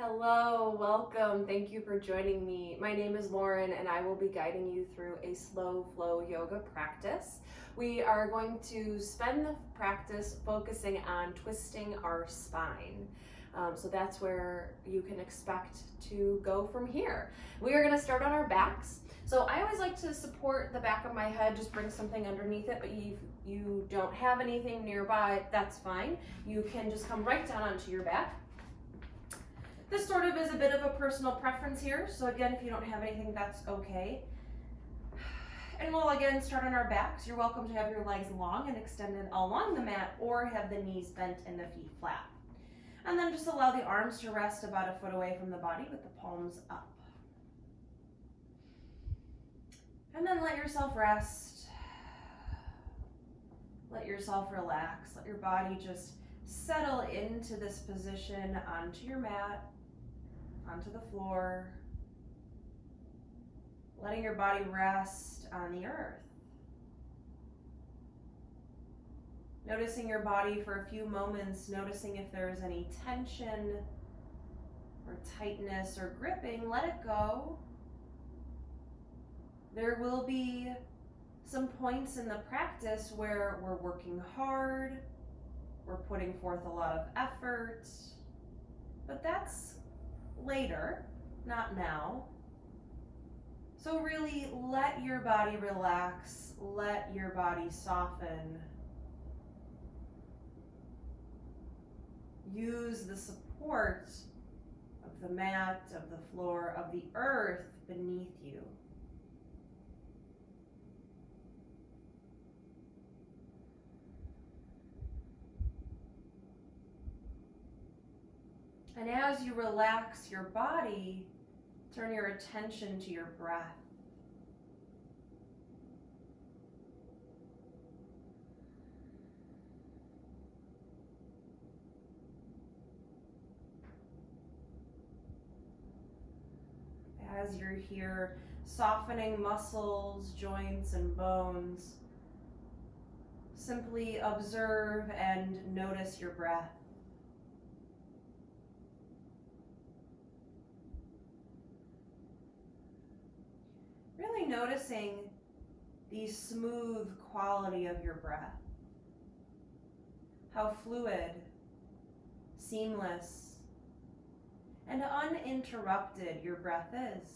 Hello, welcome. Thank you for joining me. My name is Lauren and I will be guiding you through a slow flow yoga practice. We are going to spend the practice focusing on twisting our spine. So that's where you can expect to go from here. We are going to start on our backs. So I always like to support the back of my head, just bring something underneath it, but if you don't have anything nearby, that's fine. You can just come right down onto your back. This sort of is a bit of a personal preference here, so again, if you don't have anything, that's okay. And we'll again start on our backs. You're welcome to have your legs long and extended along the mat, or have the knees bent and the feet flat. And then just allow the arms to rest about a foot away from the body with the palms up. And then let yourself rest. Let yourself relax. Let your body just settle into this position onto your mat, onto the floor, letting your body rest on the earth. Noticing your body for a few moments, noticing if there is any tension or tightness or gripping, let it go. There will be some points in the practice where we're working hard, we're putting forth a lot of effort, but that's later, not now. So really let your body relax, let your body soften. Use the support of the mat, of the floor, of the earth beneath you. And as you relax your body, turn your attention to your breath. As you're here, softening muscles, joints, and bones, simply observe and notice your breath. Really noticing the smooth quality of your breath. How fluid, seamless, and uninterrupted your breath is.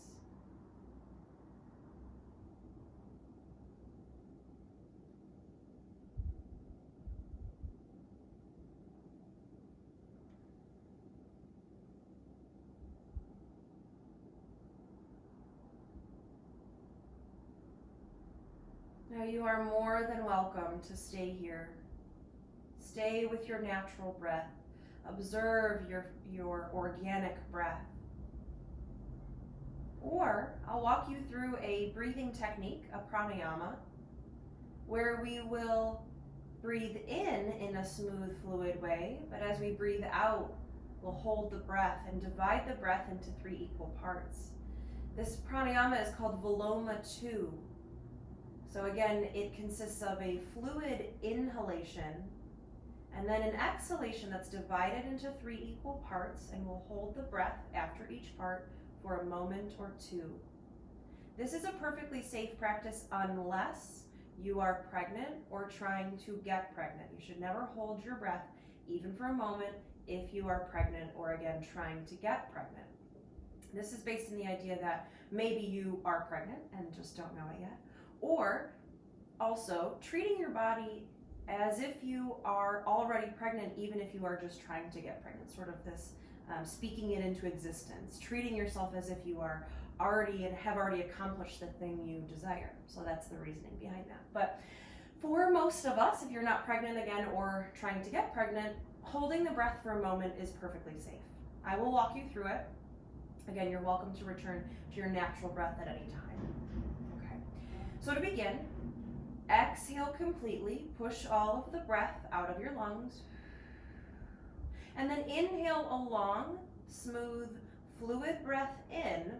Now you are more than welcome to stay here. Stay with your natural breath. Observe your organic breath. Or I'll walk you through a breathing technique, a pranayama, where we will breathe in a smooth, fluid way, but as we breathe out, we'll hold the breath and divide the breath into 3 equal parts. This pranayama is called Viloma 2. So again, it consists of a fluid inhalation and then an exhalation that's divided into 3 equal parts, and we'll hold the breath after each part for a moment or 2. This is a perfectly safe practice unless you are pregnant or trying to get pregnant. You should never hold your breath, even for a moment, if you are pregnant or again trying to get pregnant. This is based on the idea that maybe you are pregnant and just don't know it yet, or also treating your body as if you are already pregnant, even if you are just trying to get pregnant, sort of this speaking it into existence, treating yourself as if you are already and have already accomplished the thing you desire. So that's the reasoning behind that. But for most of us, if you're not pregnant again or trying to get pregnant, holding the breath for a moment is perfectly safe. I will walk you through it. Again, you're welcome to return to your natural breath at any time. Okay. So to begin, exhale completely, push all of the breath out of your lungs, and then inhale a long, smooth, fluid breath in.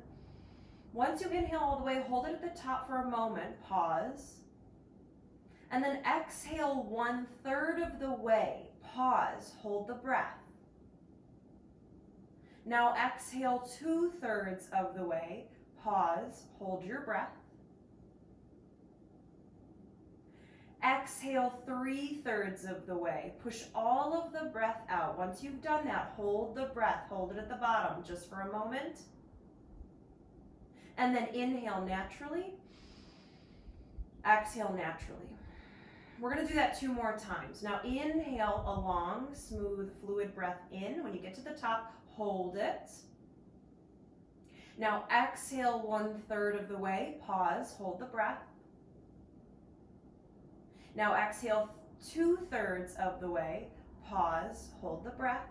Once you inhale all the way, hold it at the top for a moment, pause, and then exhale 1/3 of the way, pause, hold the breath. Now exhale 2/3 of the way. Pause, hold your breath. Exhale 3/3 of the way. Push all of the breath out. Once you've done that, hold the breath. Hold it at the bottom just for a moment. And then inhale naturally. Exhale naturally. We're going to do that 2 more times. Now inhale a long, smooth, fluid breath in. When you get to the top, hold it. Now exhale 1/3 of the way. Pause, hold the breath. Now exhale 2/3 of the way. Pause, hold the breath.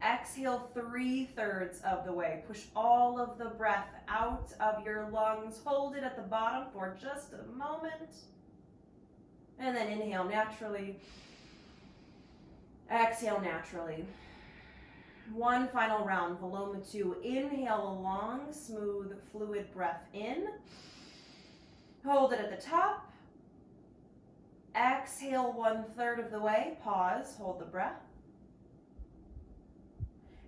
Exhale 3/3 of the way. Push all of the breath out of your lungs. Hold it at the bottom for just a moment. And then inhale naturally. Exhale naturally. One final round, Paloma 2. Inhale a long, smooth, fluid breath in. Hold it at the top. Exhale 1/3 of the way. Pause, hold the breath.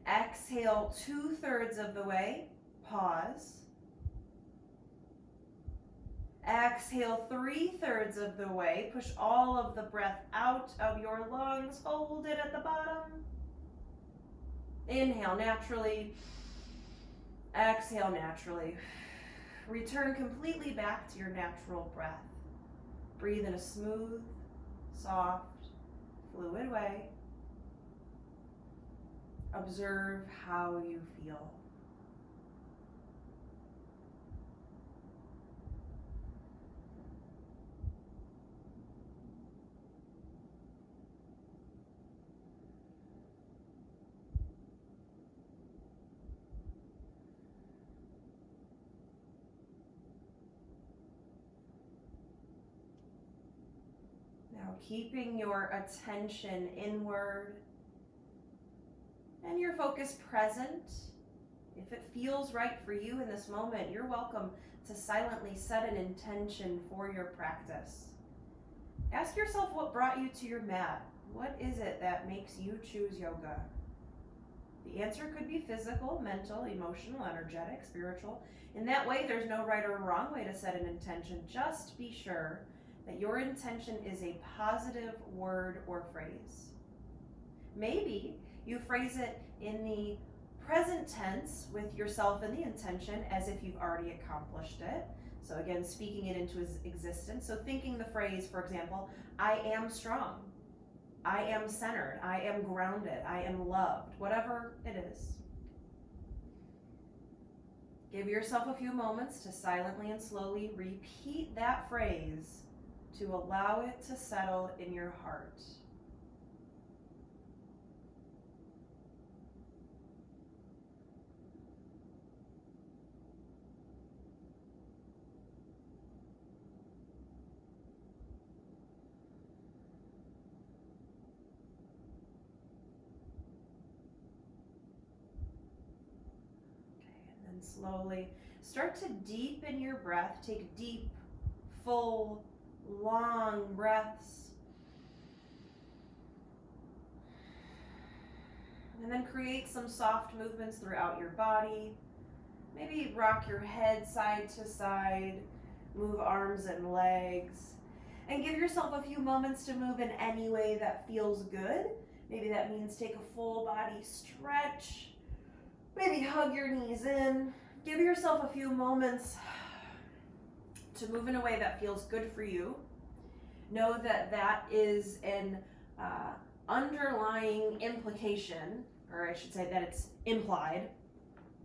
Exhale 2/3 of the way. Pause. Exhale 3/3 of the way. Push all of the breath out of your lungs. Hold it at the bottom. Inhale naturally. Exhale naturally. Return completely back to your natural breath. Breathe in a smooth, soft, fluid way. Observe how you feel. Now, keeping your attention inward and your focus present. If it feels right for you in this moment, you're welcome to silently set an intention for your practice. Ask yourself what brought you to your mat. What is it that makes you choose yoga? The answer could be physical, mental, emotional, energetic, spiritual. In that way, there's no right or wrong way to set an intention. Just be sure that your intention is a positive word or phrase. Maybe you phrase it in the present tense with yourself and the intention as if you've already accomplished it. So again, speaking it into existence. So thinking the phrase, for example, I am strong, I am centered, I am grounded, I am loved, whatever it is. Give yourself a few moments to silently and slowly repeat that phrase to allow it to settle in your heart. Slowly start to deepen your breath. Take deep, full, long breaths. And then create some soft movements throughout your body. Maybe rock your head side to side, move arms and legs, and give yourself a few moments to move in any way that feels good. Maybe that means take a full body stretch. Maybe hug your knees in. Give yourself a few moments to move in a way that feels good for you. Know that that is an underlying implication, or I should say that it's implied.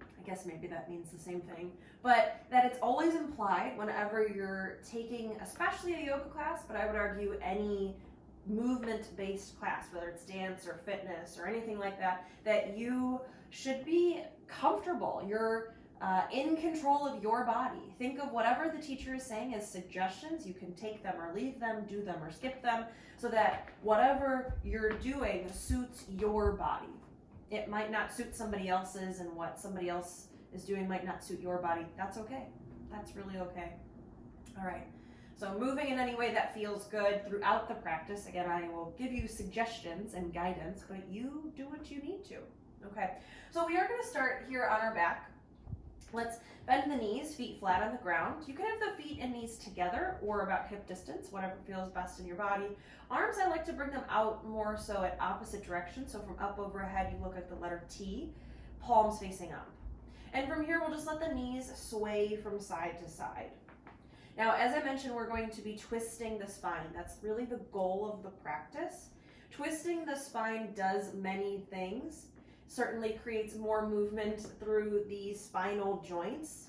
I guess maybe that means the same thing. But that it's always implied whenever you're taking, especially a yoga class, but I would argue any movement-based class, whether it's dance or fitness or anything like that, that you should be comfortable. You're in control of your body. Think of whatever the teacher is saying as suggestions. You can take them or leave them, do them or skip them, so that whatever you're doing suits your body. It might not suit somebody else's, and what somebody else is doing might not suit your body. That's okay. That's really okay. All right. So moving in any way that feels good throughout the practice. Again, I will give you suggestions and guidance, but you do what you need to. Okay, so we are going to start here on our back. Let's bend the knees, feet flat on the ground. You can have the feet and knees together or about hip distance, whatever feels best in your body. Arms, I like to bring them out more so at opposite directions. So from up overhead, you look at the letter T, palms facing up. And from here, we'll just let the knees sway from side to side. Now, as I mentioned, we're going to be twisting the spine. That's really the goal of the practice. Twisting the spine does many things. Certainly creates more movement through the spinal joints.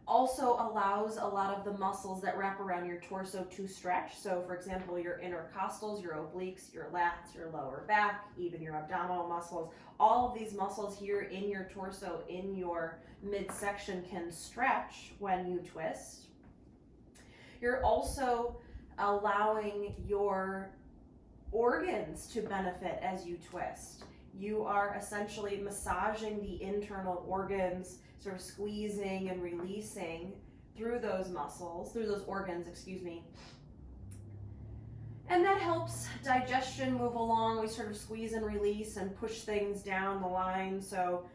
Also allows a lot of the muscles that wrap around your torso to stretch. So for example, your intercostals, your obliques, your lats, your lower back, even your abdominal muscles, all of these muscles here in your torso, in your midsection can stretch when you twist. You're also allowing your organs to benefit as you twist. You are essentially massaging the internal organs, sort of squeezing and releasing through those muscles, through those organs, excuse me. And that helps digestion move along. We sort of squeeze and release and push things down the line. So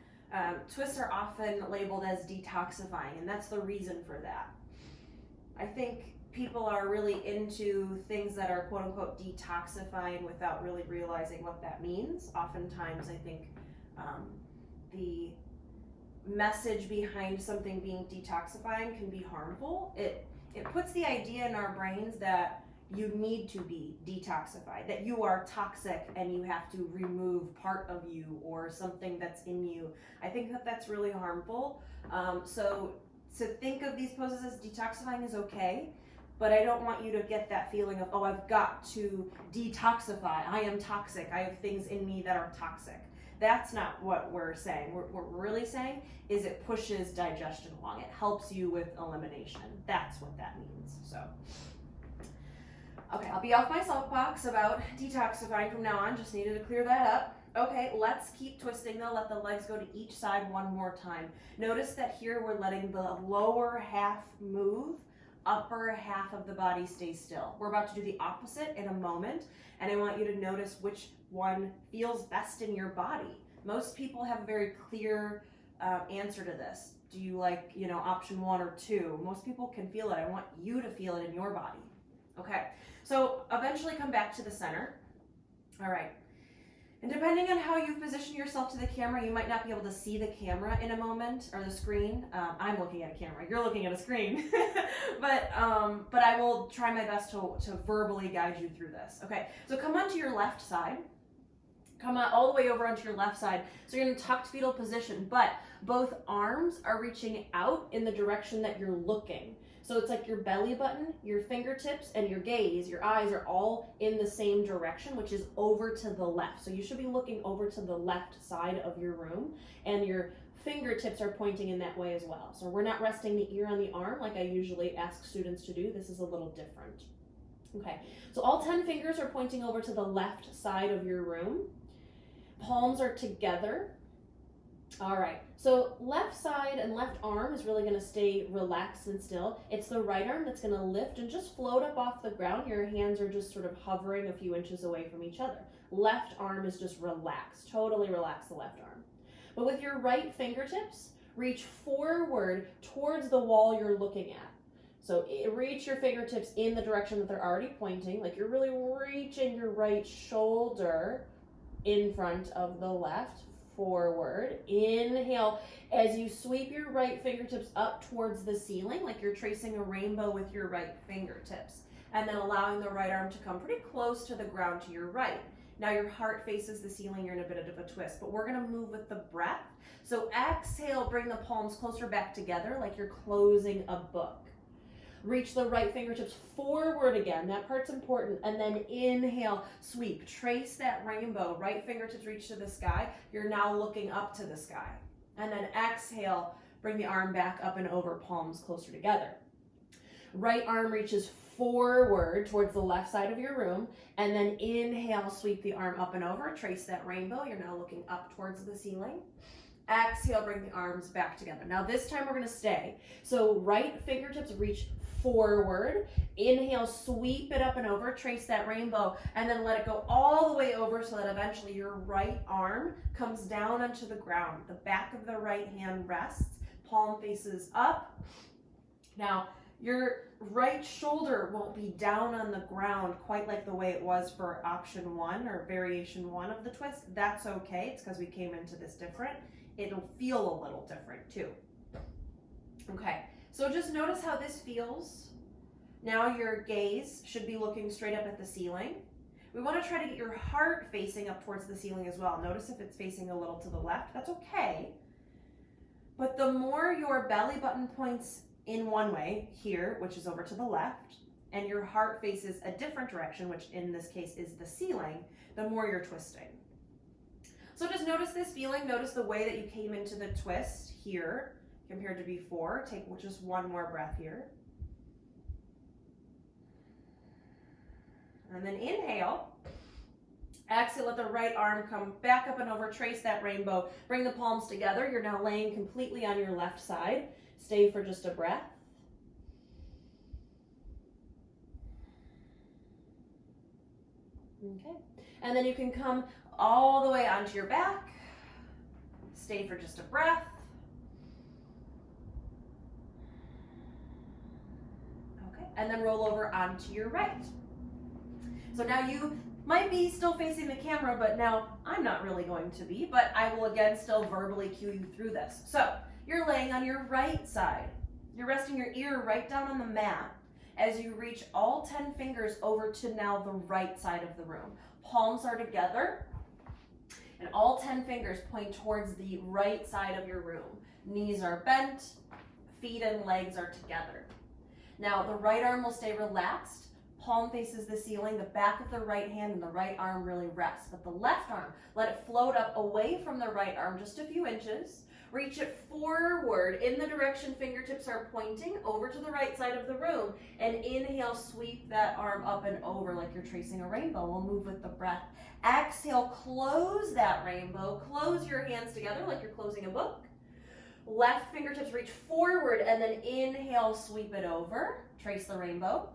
twists are often labeled as detoxifying, and that's the reason for that. I think people are really into things that are quote unquote detoxifying without really realizing what that means. Oftentimes I think the message behind something being detoxifying can be harmful. It puts the idea in our brains that you need to be detoxified, that you are toxic and you have to remove part of you or something that's in you. I think that that's really harmful. So to think of these poses as detoxifying is okay, but I don't want you to get that feeling of, oh, I've got to detoxify. I am toxic. I have things in me that are toxic. That's not what we're saying. What we're really saying is it pushes digestion along. It helps you with elimination. That's what that means. So, okay, I'll be off my soapbox about detoxifying from now on. Just needed to clear that up. Okay, let's keep twisting though. Let the legs go to each side one more time. Notice that here we're letting the lower half move. Upper half of the body stays still. We're about to do the opposite in a moment, and I want you to notice which one feels best in your body. Most people have a very clear answer to this. Do you like, option 1 or 2? Most people can feel it. I want you to feel it in your body. Okay, so eventually come back to the center. All right. And depending on how you position yourself to the camera, you might not be able to see the camera in a moment, or the screen. I'm looking at a camera, you're looking at a screen. but I will try my best to verbally guide you through this. Okay, so come onto your left side. Come on all the way over onto your left side. So you're in a tucked fetal position, but both arms are reaching out in the direction that you're looking. So it's like your belly button, your fingertips, and your gaze, your eyes are all in the same direction, which is over to the left. So you should be looking over to the left side of your room, and your fingertips are pointing in that way as well. So we're not resting the ear on the arm like I usually ask students to do. This is a little different. Okay, so all 10 fingers are pointing over to the left side of your room. Palms are together. All right, so left side and left arm is really going to stay relaxed and still. It's the right arm that's going to lift and just float up off the ground. Your hands are just sort of hovering a few inches away from each other. Left arm is just relaxed, totally relax the left arm. But with your right fingertips, reach forward towards the wall you're looking at. So reach your fingertips in the direction that they're already pointing, like you're really reaching your right shoulder in front of the left. Forward. Inhale as you sweep your right fingertips up towards the ceiling, like you're tracing a rainbow with your right fingertips, and then allowing the right arm to come pretty close to the ground to your right. Now your heart faces the ceiling, you're in a bit of a twist, but we're going to move with the breath. So exhale, bring the palms closer back together like you're closing a book. Reach the right fingertips forward again. That part's important. And then inhale, sweep. Trace that rainbow. Right fingertips reach to the sky. You're now looking up to the sky. And then exhale, bring the arm back up and over, palms closer together. Right arm reaches forward towards the left side of your room. And then inhale, sweep the arm up and over. Trace that rainbow. You're now looking up towards the ceiling. Exhale, bring the arms back together. Now this time we're going to stay. So right fingertips reach forward. Inhale, sweep it up and over, trace that rainbow, and then let it go all the way over so that eventually your right arm comes down onto the ground. The back of the right hand rests, palm faces up. Now, your right shoulder won't be down on the ground quite like the way it was for option 1 or variation 1 of the twist. That's okay. It's because we came into this different. It'll feel a little different too. Okay, so just notice how this feels. Now your gaze should be looking straight up at the ceiling. We want to try to get your heart facing up towards the ceiling as well. Notice if it's facing a little to the left, that's okay. But the more your belly button points in one way, here, which is over to the left, and your heart faces a different direction, which in this case is the ceiling, the more you're twisting. So just notice this feeling, notice the way that you came into the twist here compared to before. Take just one more breath here. And then inhale. Exhale, let the right arm come back up and over, trace that rainbow, bring the palms together. You're now laying completely on your left side. Stay for just a breath. Okay, and then you can come all the way onto your back. Stay for just a breath. Okay, and then roll over onto your right. So now you might be still facing the camera, but now I'm not really going to be, but I will again still verbally cue you through this. So you're laying on your right side. You're resting your ear right down on the mat as you reach all 10 fingers over to now the right side of the room. Palms are together and all 10 fingers point towards the right side of your room. Knees are bent, feet and legs are together. Now the right arm will stay relaxed. Palm faces the ceiling, the back of the right hand and the right arm really rests. But the left arm, let it float up away from the right arm just a few inches. Reach it forward in the direction fingertips are pointing over to the right side of the room. And inhale, sweep that arm up and over like you're tracing a rainbow. We'll move with the breath. Exhale, close that rainbow. Close your hands together like you're closing a book. Left fingertips reach forward and then inhale, sweep it over. Trace the rainbow.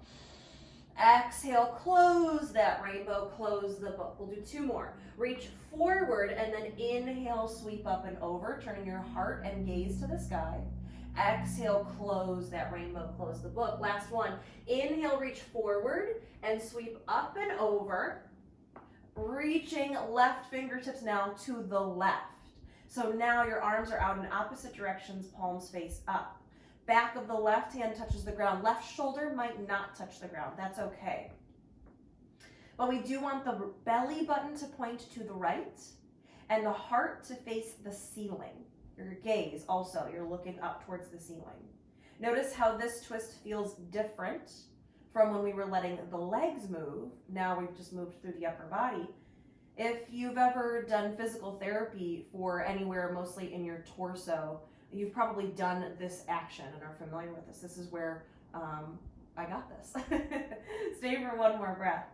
Exhale, close that rainbow, close the book. We'll do 2 more. Reach forward and then inhale, sweep up and over, turning your heart and gaze to the sky. Exhale, close that rainbow, close the book. Last one. Inhale, reach forward and sweep up and over, reaching left fingertips now to the left. So now your arms are out in opposite directions, palms face up. Back of the left hand touches the ground. Left shoulder might not touch the ground. That's okay. But we do want the belly button to point to the right and the heart to face the ceiling. Your gaze also, you're looking up towards the ceiling. Notice how this twist feels different from when we were letting the legs move. Now we've just moved through the upper body. If you've ever done physical therapy for anywhere, mostly in your torso, you've probably done this action and are familiar with this. This is where I got this. Stay for one more breath.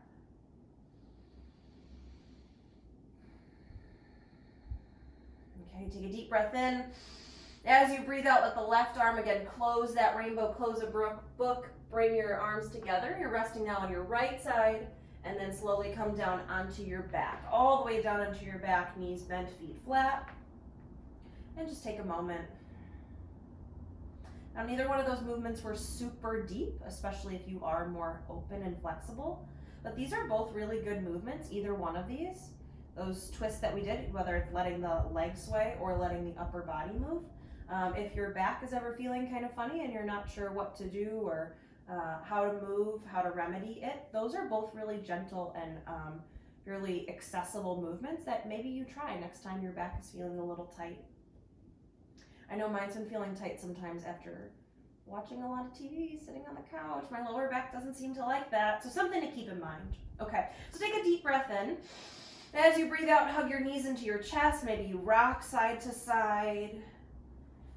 Okay, take a deep breath in. As you breathe out, let the left arm again close that rainbow, close a book, bring your arms together. You're resting now on your right side and then slowly come down onto your back. All the way down onto your back, knees bent, feet flat. And just take a moment. Now, neither one of those movements were super deep, especially if you are more open and flexible, but these are both really good movements, either one of these. Those twists that we did, whether it's letting the legs sway or letting the upper body move. If your back is ever feeling kind of funny and you're not sure what to do or how to move, how to remedy it, those are both really gentle and really accessible movements that maybe you try next time your back is feeling a little tight. I know mine's been feeling tight sometimes after watching a lot of TV, sitting on the couch. My lower back doesn't seem to like that, so something to keep in mind. Okay, so take a deep breath in. As you breathe out, hug your knees into your chest. Maybe you rock side to side.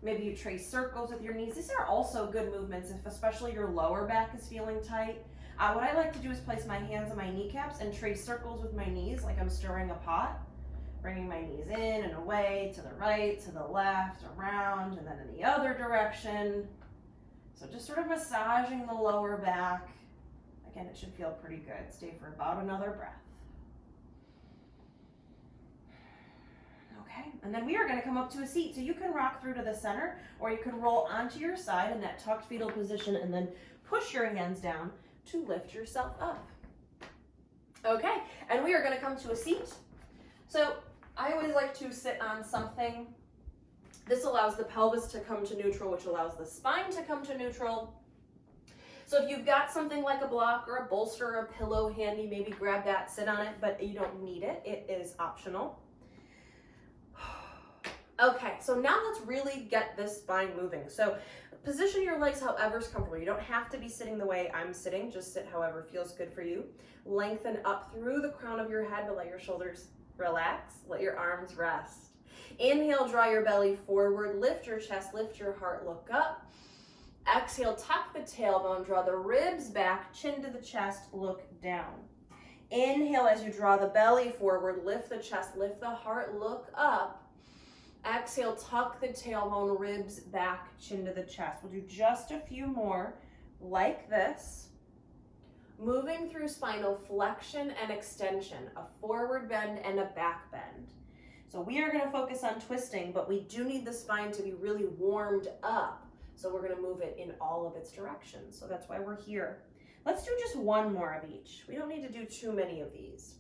Maybe you trace circles with your knees. These are also good movements if especially your lower back is feeling tight. What I like to do is place my hands on my kneecaps and trace circles with my knees like I'm stirring a pot. Bringing my knees in and away, to the right, to the left, around, and then in the other direction. So just sort of massaging the lower back. Again, it should feel pretty good. Stay for about another breath. Okay, and then we are going to come up to a seat. So you can rock through to the center, or you can roll onto your side in that tucked fetal position and then push your hands down to lift yourself up. Okay, and we are going to come to a seat. So I always like to sit on something. This allows the pelvis to come to neutral, which allows the spine to come to neutral. So if you've got something like a block or a bolster or a pillow handy, maybe grab that, sit on it, but you don't need it. It is optional. Okay, so now let's really get this spine moving. So position your legs however is comfortable. You don't have to be sitting the way I'm sitting. Just sit however feels good for you. Lengthen up through the crown of your head, but let your shoulders relax. Let your arms rest. Inhale, draw your belly forward. Lift your chest, lift your heart, look up. Exhale, tuck the tailbone, draw the ribs back, chin to the chest, look down. Inhale as you draw the belly forward, lift the chest, lift the heart, look up. Exhale, tuck the tailbone, ribs back, chin to the chest. We'll do just a few more like this. Moving through spinal flexion and extension, a forward bend and a back bend. So we are going to focus on twisting, but we do need the spine to be really warmed up. So we're going to move it in all of its directions. So that's why we're here. Let's do just one more of each. We don't need to do too many of these.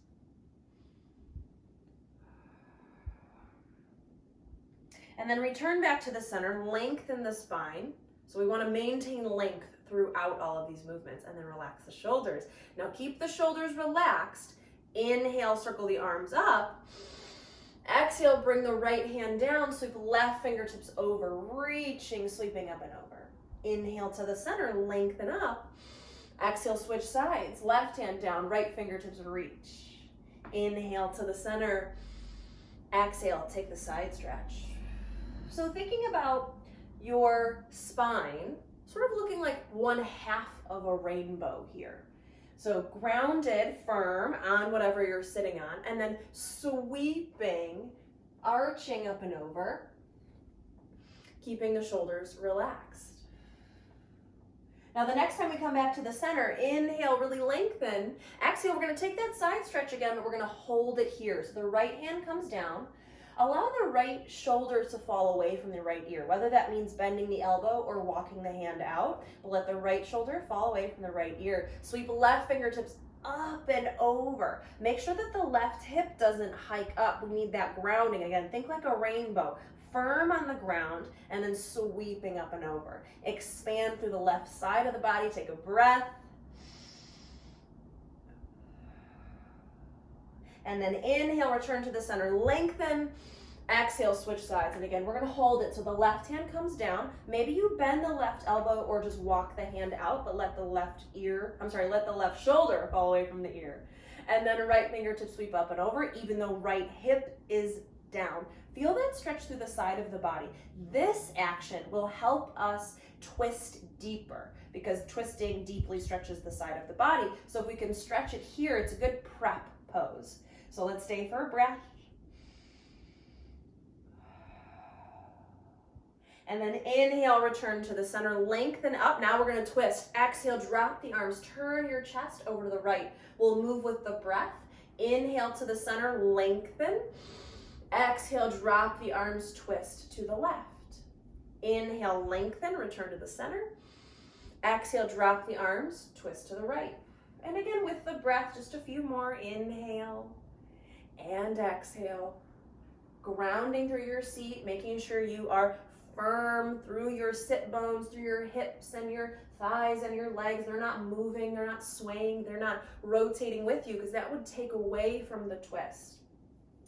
And then return back to the center, lengthen the spine. So we want to maintain length throughout all of these movements, and then relax the shoulders. Now keep the shoulders relaxed. Inhale, circle the arms up. Exhale, bring the right hand down, sweep left fingertips over, reaching, sweeping up and over. Inhale to the center, lengthen up. Exhale, switch sides, left hand down, right fingertips reach. Inhale to the center. Exhale, take the side stretch. So thinking about your spine, sort of looking like one half of a rainbow here. So grounded, firm on whatever you're sitting on, and then sweeping, arching up and over, keeping the shoulders relaxed. Now the next time we come back to the center, inhale, really lengthen. Exhale, we're going to take that side stretch again, but we're going to hold it here. So the right hand comes down. Allow the right shoulder to fall away from the right ear, whether that means bending the elbow or walking the hand out. But let the right shoulder fall away from the right ear. Sweep left fingertips up and over. Make sure that the left hip doesn't hike up. We need that grounding. Again, think like a rainbow. Firm on the ground and then sweeping up and over. Expand through the left side of the body. Take a breath. And then inhale, return to the center, lengthen. Exhale, switch sides. And again, we're going to hold it so the left hand comes down. Maybe you bend the left elbow or just walk the hand out, but let the left shoulder fall away from the ear. And then right fingertip sweep up and over, even though right hip is down. Feel that stretch through the side of the body. This action will help us twist deeper because twisting deeply stretches the side of the body. So if we can stretch it here, it's a good prep pose. So let's stay for a breath. And then inhale, return to the center, lengthen up. Now we're going to twist. Exhale, drop the arms, turn your chest over to the right. We'll move with the breath. Inhale to the center, lengthen. Exhale, drop the arms, twist to the left. Inhale, lengthen, return to the center. Exhale, drop the arms, twist to the right. And again, with the breath, just a few more. Inhale and exhale. Grounding through your seat, making sure you are firm through your sit bones, through your hips and your thighs and your legs. They're not moving, they're not swaying, they're not rotating with you because that would take away from the twist.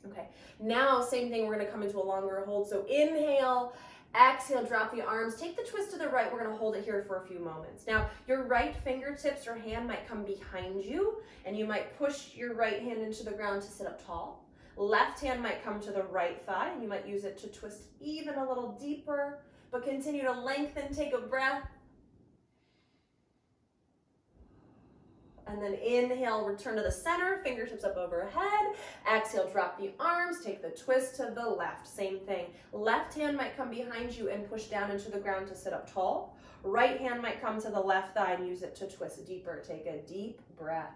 Okay, now same thing, we're going to come into a longer hold. So inhale, exhale, drop the arms, take the twist to the right. We're going to hold it here for a few moments. Now, your right fingertips or hand might come behind you, and you might push your right hand into the ground to sit up tall. Left hand might come to the right thigh, and you might use it to twist even a little deeper, but continue to lengthen, take a breath. And then inhale, return to the center, fingertips up overhead. Exhale, drop the arms, take the twist to the left. Same thing. Left hand might come behind you and push down into the ground to sit up tall. Right hand might come to the left thigh and use it to twist deeper. Take a deep breath.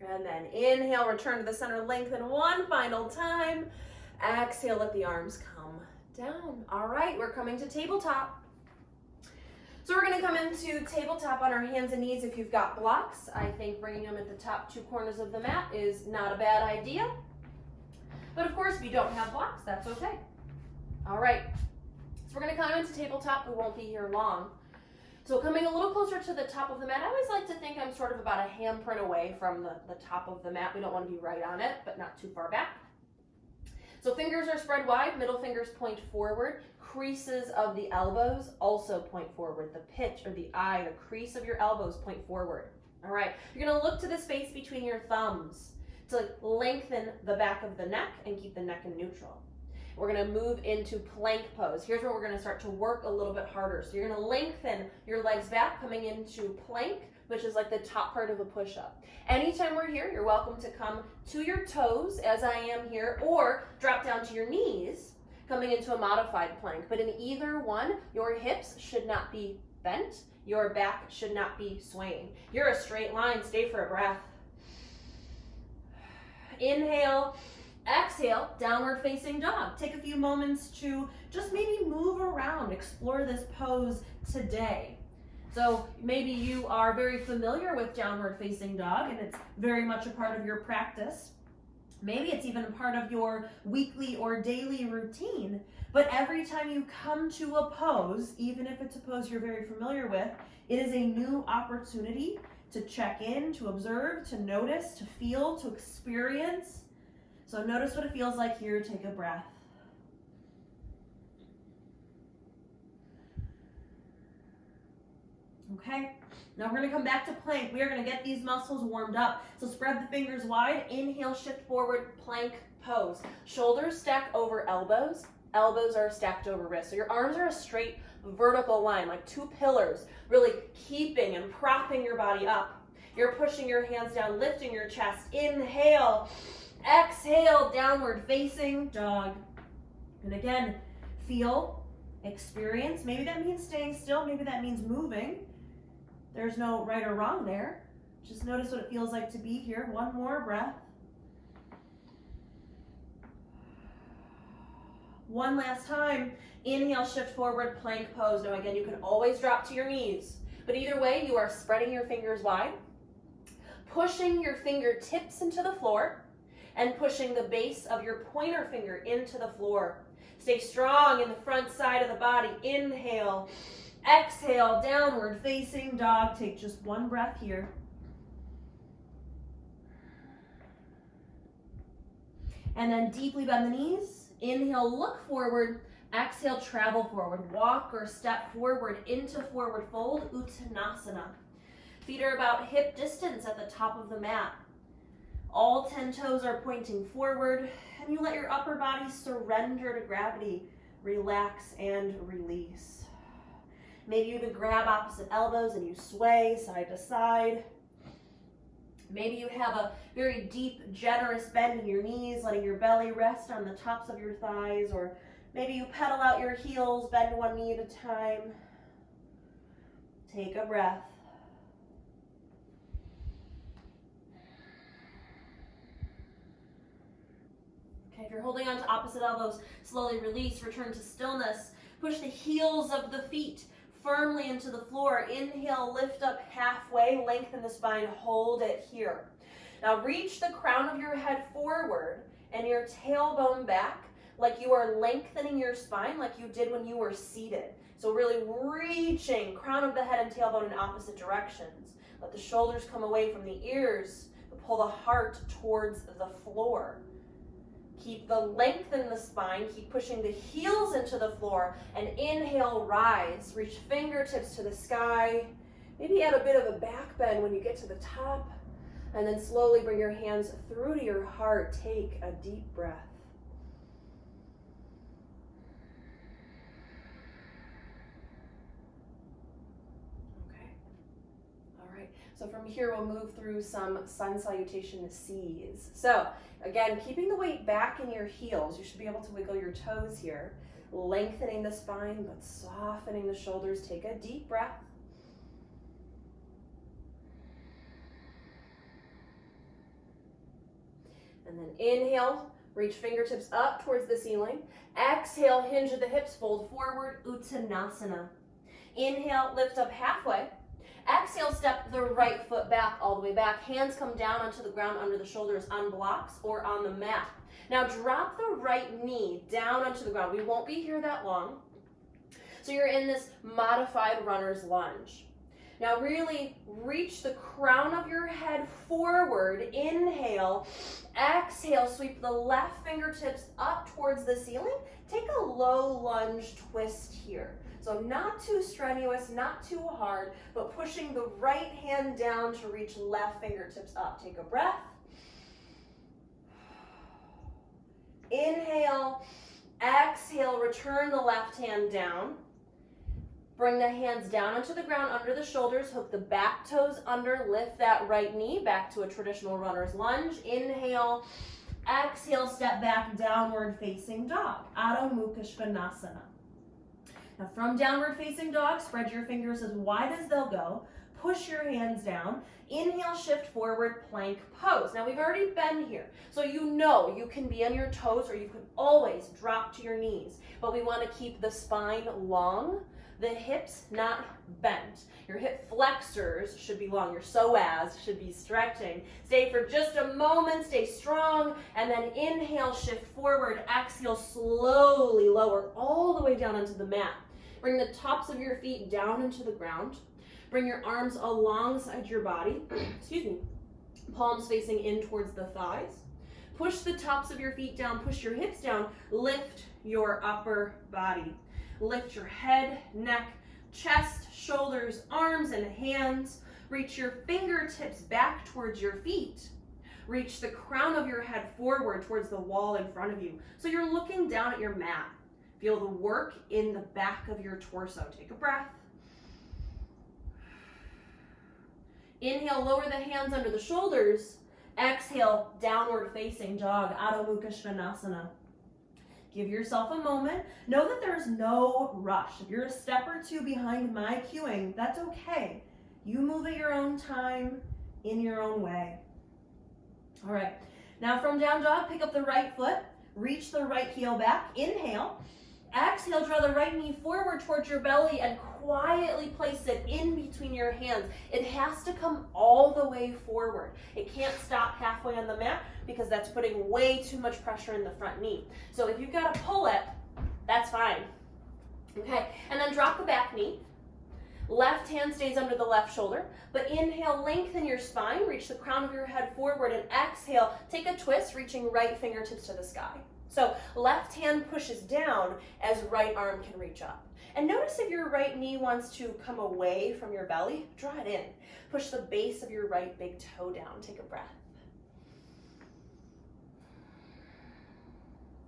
And then inhale, return to the center, lengthen one final time. Exhale, let the arms come down. All right, we're coming to tabletop. So we're gonna come into tabletop on our hands and knees. If you've got blocks, I think bringing them at the top two corners of the mat is not a bad idea. But of course, if you don't have blocks, that's okay. All right, so we're gonna come into tabletop. We won't be here long. So coming a little closer to the top of the mat, I always like to think I'm sort of about a handprint away from the top of the mat. We don't want to be right on it, but not too far back. So fingers are spread wide, middle fingers point forward, creases of the elbows also point forward. The pitch or the eye, the crease of your elbows point forward. All right, you're gonna look to the space between your thumbs to lengthen the back of the neck and keep the neck in neutral. We're gonna move into plank pose. Here's where we're gonna start to work a little bit harder. So you're gonna lengthen your legs back, coming into plank, which is like the top part of a push-up. Anytime we're here, you're welcome to come to your toes, as I am here, or drop down to your knees, coming into a modified plank. But in either one, your hips should not be bent, your back should not be swaying. You're a straight line, stay for a breath. Inhale. Exhale, downward facing dog. Take a few moments to just maybe move around, explore this pose today. So maybe you are very familiar with downward facing dog and it's very much a part of your practice. Maybe it's even a part of your weekly or daily routine, but every time you come to a pose, even if it's a pose you're very familiar with, it is a new opportunity to check in, to observe, to notice, to feel, to experience. So notice what it feels like here. Take a breath. Okay, now we're gonna come back to plank. We are gonna get these muscles warmed up. So spread the fingers wide, inhale, shift forward, plank pose. Shoulders stack over elbows. Elbows are stacked over wrists. So your arms are a straight vertical line, like two pillars, really keeping and propping your body up. You're pushing your hands down, lifting your chest. Inhale. Exhale, downward facing dog. And again, feel, experience. Maybe that means staying still. Maybe that means moving. There's no right or wrong there. Just notice what it feels like to be here. One more breath. One last time. Inhale, shift forward, plank pose. Now again, you can always drop to your knees. But either way, you are spreading your fingers wide, pushing your fingertips into the floor, and pushing the base of your pointer finger into the floor. Stay strong in the front side of the body. Inhale, exhale, downward facing dog. Take just one breath here. And then deeply bend the knees. Inhale, look forward. Exhale, travel forward. Walk or step forward into forward fold, Uttanasana. Feet are about hip distance at the top of the mat. All 10 toes are pointing forward, and you let your upper body surrender to gravity. Relax and release. Maybe you even grab opposite elbows and you sway side to side. Maybe you have a very deep, generous bend in your knees, letting your belly rest on the tops of your thighs, or maybe you pedal out your heels, bend one knee at a time. Take a breath. If you're holding on to opposite elbows, slowly release, return to stillness. Push the heels of the feet firmly into the floor. Inhale, lift up halfway, lengthen the spine, hold it here. Now reach the crown of your head forward and your tailbone back like you are lengthening your spine like you did when you were seated. So really reaching crown of the head and tailbone in opposite directions. Let the shoulders come away from the ears, but pull the heart towards the floor. Keep the length in the spine, keep pushing the heels into the floor, and inhale, rise. Reach fingertips to the sky. Maybe add a bit of a back bend when you get to the top, and then slowly bring your hands through to your heart. Take a deep breath. So from here, we'll move through some sun salutation C's. So again, keeping the weight back in your heels, you should be able to wiggle your toes here, lengthening the spine, but softening the shoulders. Take a deep breath. And then inhale, reach fingertips up towards the ceiling. Exhale, hinge at the hips, fold forward, Uttanasana. Inhale, lift up halfway. Exhale, step the right foot back, all the way back. Hands come down onto the ground under the shoulders on blocks or on the mat. Now drop the right knee down onto the ground. We won't be here that long. So you're in this modified runner's lunge. Now really reach the crown of your head forward. Inhale. Exhale, sweep the left fingertips up towards the ceiling. Take a low lunge twist here. So not too strenuous, not too hard, but pushing the right hand down to reach left fingertips up. Take a breath. Inhale. Exhale, return the left hand down. Bring the hands down onto the ground under the shoulders. Hook the back toes under. Lift that right knee back to a traditional runner's lunge. Inhale. Exhale, step back, downward facing dog. Adho Mukha Svanasana. Now from downward facing dog, spread your fingers as wide as they'll go. Push your hands down. Inhale, shift forward, plank pose. Now we've already been here, so you know you can be on your toes or you can always drop to your knees. But we want to keep the spine long, the hips not bent. Your hip flexors should be long. Your psoas should be stretching. Stay for just a moment, stay strong, and then inhale, shift forward. Exhale, slowly lower all the way down onto the mat. Bring the tops of your feet down into the ground. Bring your arms alongside your body. Excuse me. Palms facing in towards the thighs. Push the tops of your feet down. Push your hips down. Lift your upper body. Lift your head, neck, chest, shoulders, arms, and hands. Reach your fingertips back towards your feet. Reach the crown of your head forward towards the wall in front of you. So you're looking down at your mat. Feel the work in the back of your torso. Take a breath. Inhale, lower the hands under the shoulders. Exhale, downward facing dog, Adho Mukha Svanasana. Give yourself a moment. Know that there's no rush. If you're a step or two behind my cueing, that's okay. You move at your own time, in your own way. All right, now from down dog, pick up the right foot, reach the right heel back, inhale. Exhale, draw the right knee forward towards your belly and quietly place it in between your hands. It has to come all the way forward. It can't stop halfway on the mat because that's putting way too much pressure in the front knee. So if you've got to pull it, that's fine. Okay, and then drop the back knee. Left hand stays under the left shoulder, but inhale, lengthen your spine, reach the crown of your head forward, and exhale, take a twist, reaching right fingertips to the sky. So left hand pushes down as right arm can reach up. And notice if your right knee wants to come away from your belly, draw it in. Push the base of your right big toe down. Take a breath.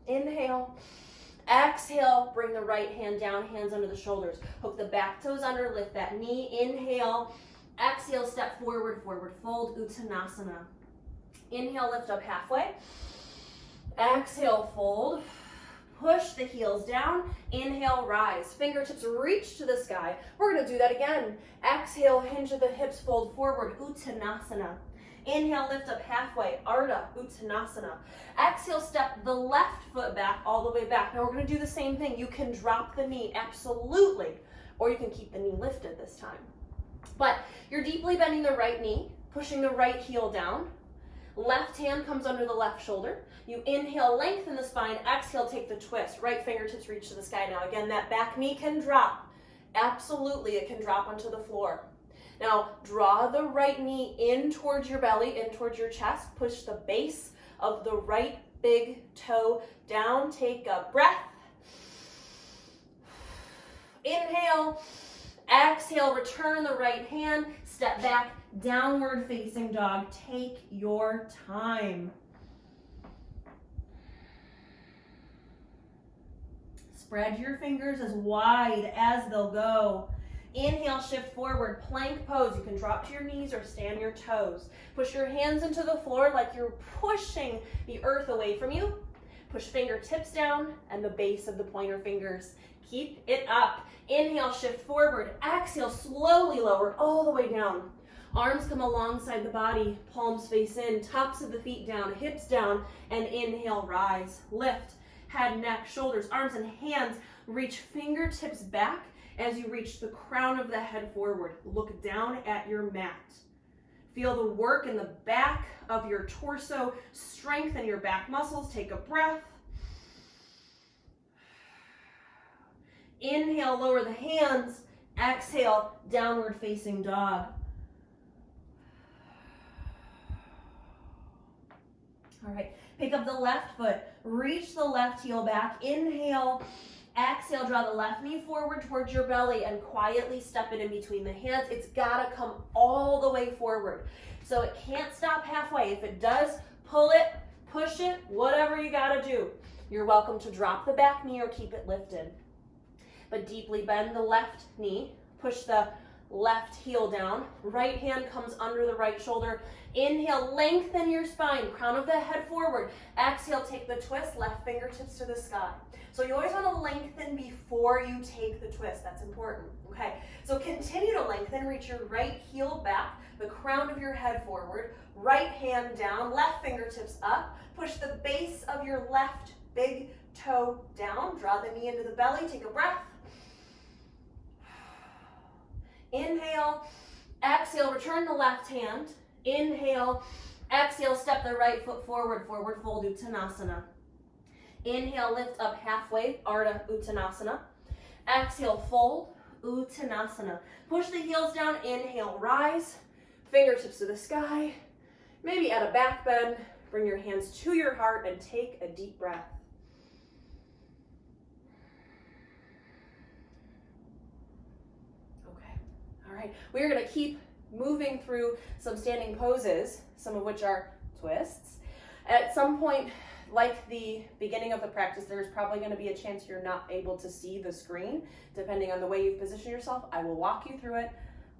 Inhale. Exhale, bring the right hand down, hands under the shoulders. Hook the back toes under, lift that knee. Inhale. Exhale, step forward, forward fold, Uttanasana. Inhale, lift up halfway. Exhale, fold. Push the heels down. Inhale, rise. Fingertips reach to the sky. We're going to do that again. Exhale, hinge at the hips, fold forward, Uttanasana. Inhale, lift up halfway, Ardha Uttanasana. Exhale, step the left foot back, all the way back. Now we're going to do the same thing. You can drop the knee, absolutely, or you can keep the knee lifted this time. But you're deeply bending the right knee, pushing the right heel down. Left hand comes under the left shoulder. You inhale, lengthen the spine. Exhale, take the twist. Right fingertips reach to the sky. Now again, that back knee can drop. Absolutely, it can drop onto the floor. Now draw the right knee in towards your belly, in towards your chest. Push the base of the right big toe down. Take a breath. Inhale. Exhale, return the right hand. Step back, downward facing dog. Take your time. Spread your fingers as wide as they'll go. Inhale, shift forward, plank pose. You can drop to your knees or stand your toes. Push your hands into the floor like you're pushing the earth away from you. Push fingertips down and the base of the pointer fingers. Keep it up. Inhale, shift forward. Exhale, slowly lower all the way down. Arms come alongside the body, palms face in, tops of the feet down, hips down, and inhale, rise. Lift, head, neck, shoulders, arms, and hands. Reach fingertips back as you reach the crown of the head forward. Look down at your mat. Feel the work in the back of your torso. Strengthen your back muscles. Take a breath. Inhale, lower the hands. Exhale, downward facing dog. All right, pick up the left foot. Reach the left heel back. Inhale. Exhale, draw the left knee forward towards your belly and quietly step it in between the hands. It's gotta come all the way forward. So it can't stop halfway. If it does, pull it, push it, whatever you gotta do. You're welcome to drop the back knee or keep it lifted. But deeply bend the left knee, push the left heel down. Right hand comes under the right shoulder. Inhale, lengthen your spine, crown of the head forward. Exhale, take the twist, left fingertips to the sky. So you always want to lengthen before you take the twist. That's important. Okay, so continue to lengthen. Reach your right heel back, the crown of your head forward. Right hand down, left fingertips up. Push the base of your left big toe down. Draw the knee into the belly. Take a breath. Inhale. Exhale, return the left hand. Inhale. Exhale, step the right foot forward. Forward fold Uttanasana. Inhale, lift up halfway, Ardha Uttanasana. Exhale, fold, Uttanasana. Push the heels down, inhale, rise. Fingertips to the sky. Maybe add a back bend. Bring your hands to your heart and take a deep breath. Okay, all right. We're gonna keep moving through some standing poses, some of which are twists. At some point, like the beginning of the practice, there's probably going to be a chance you're not able to see the screen, depending on the way you position yourself. I will walk you through it.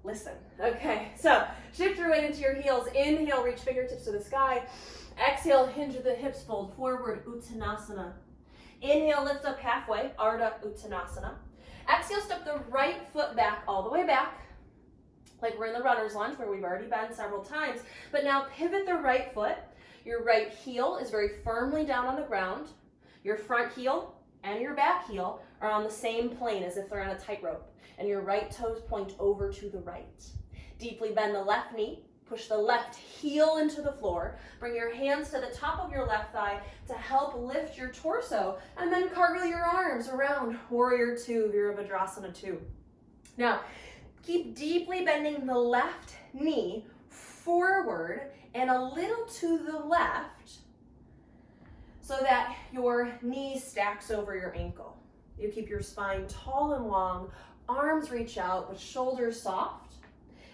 Listen. Okay, so shift your weight into your heels. Inhale, reach fingertips to the sky. Exhale, hinge the hips, fold forward, Uttanasana. Inhale, lift up halfway, Ardha Uttanasana. Exhale, step the right foot back, all the way back, like we're in the runner's lunge where we've already been several times. But now pivot the right foot. Your right heel is very firmly down on the ground. Your front heel and your back heel are on the same plane as if they're on a tightrope. And your right toes point over to the right. Deeply bend the left knee. Push the left heel into the floor. Bring your hands to the top of your left thigh to help lift your torso. And then cartwheel your arms around Warrior 2, Virabhadrasana 2. Now, keep deeply bending the left knee forward and a little to the left so that your knee stacks over your ankle. You keep your spine tall and long, arms reach out, but shoulders soft.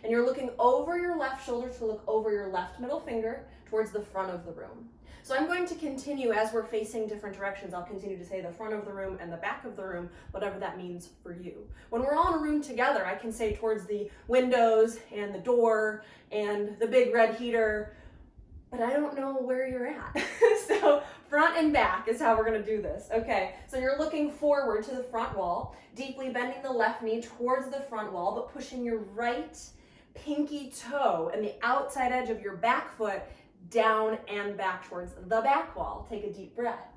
And you're looking over your left shoulder to look over your left middle finger towards the front of the room. So I'm going to continue as we're facing different directions. I'll continue to say the front of the room and the back of the room, whatever that means for you. When we're all in a room together, I can say towards the windows and the door and the big red heater, but I don't know where you're at. So front and back is how we're gonna do this. Okay, so you're looking forward to the front wall, deeply bending the left knee towards the front wall, but pushing your right pinky toe and the outside edge of your back foot down and back towards the back wall. Take a deep breath.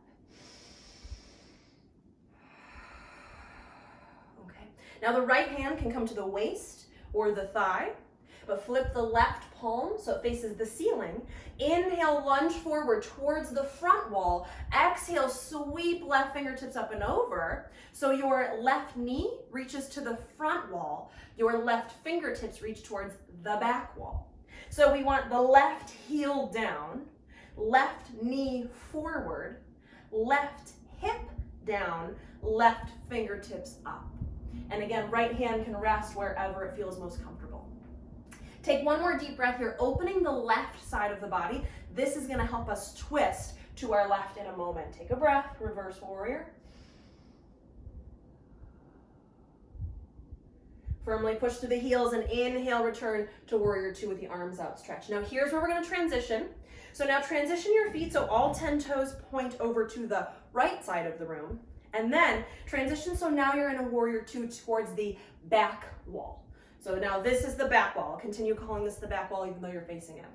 Okay, now the right hand can come to the waist or the thigh, but flip the left palm so it faces the ceiling. Inhale, lunge forward towards the front wall. Exhale, sweep left fingertips up and over. So your left knee reaches to the front wall. Your left fingertips reach towards the back wall. So we want the left heel down, left knee forward, left hip down, left fingertips up. And again, right hand can rest wherever it feels most comfortable. Take one more deep breath here, opening the left side of the body. This is gonna help us twist to our left in a moment. Take a breath, reverse warrior. Firmly push through the heels and inhale, return to warrior two with the arms outstretched. Now here's where we're gonna transition. So now transition your feet so all 10 toes point over to the right side of the room. And then transition so now you're in a warrior two towards the back wall. So now this is the back wall. I'll continue calling this the back wall even though you're facing it.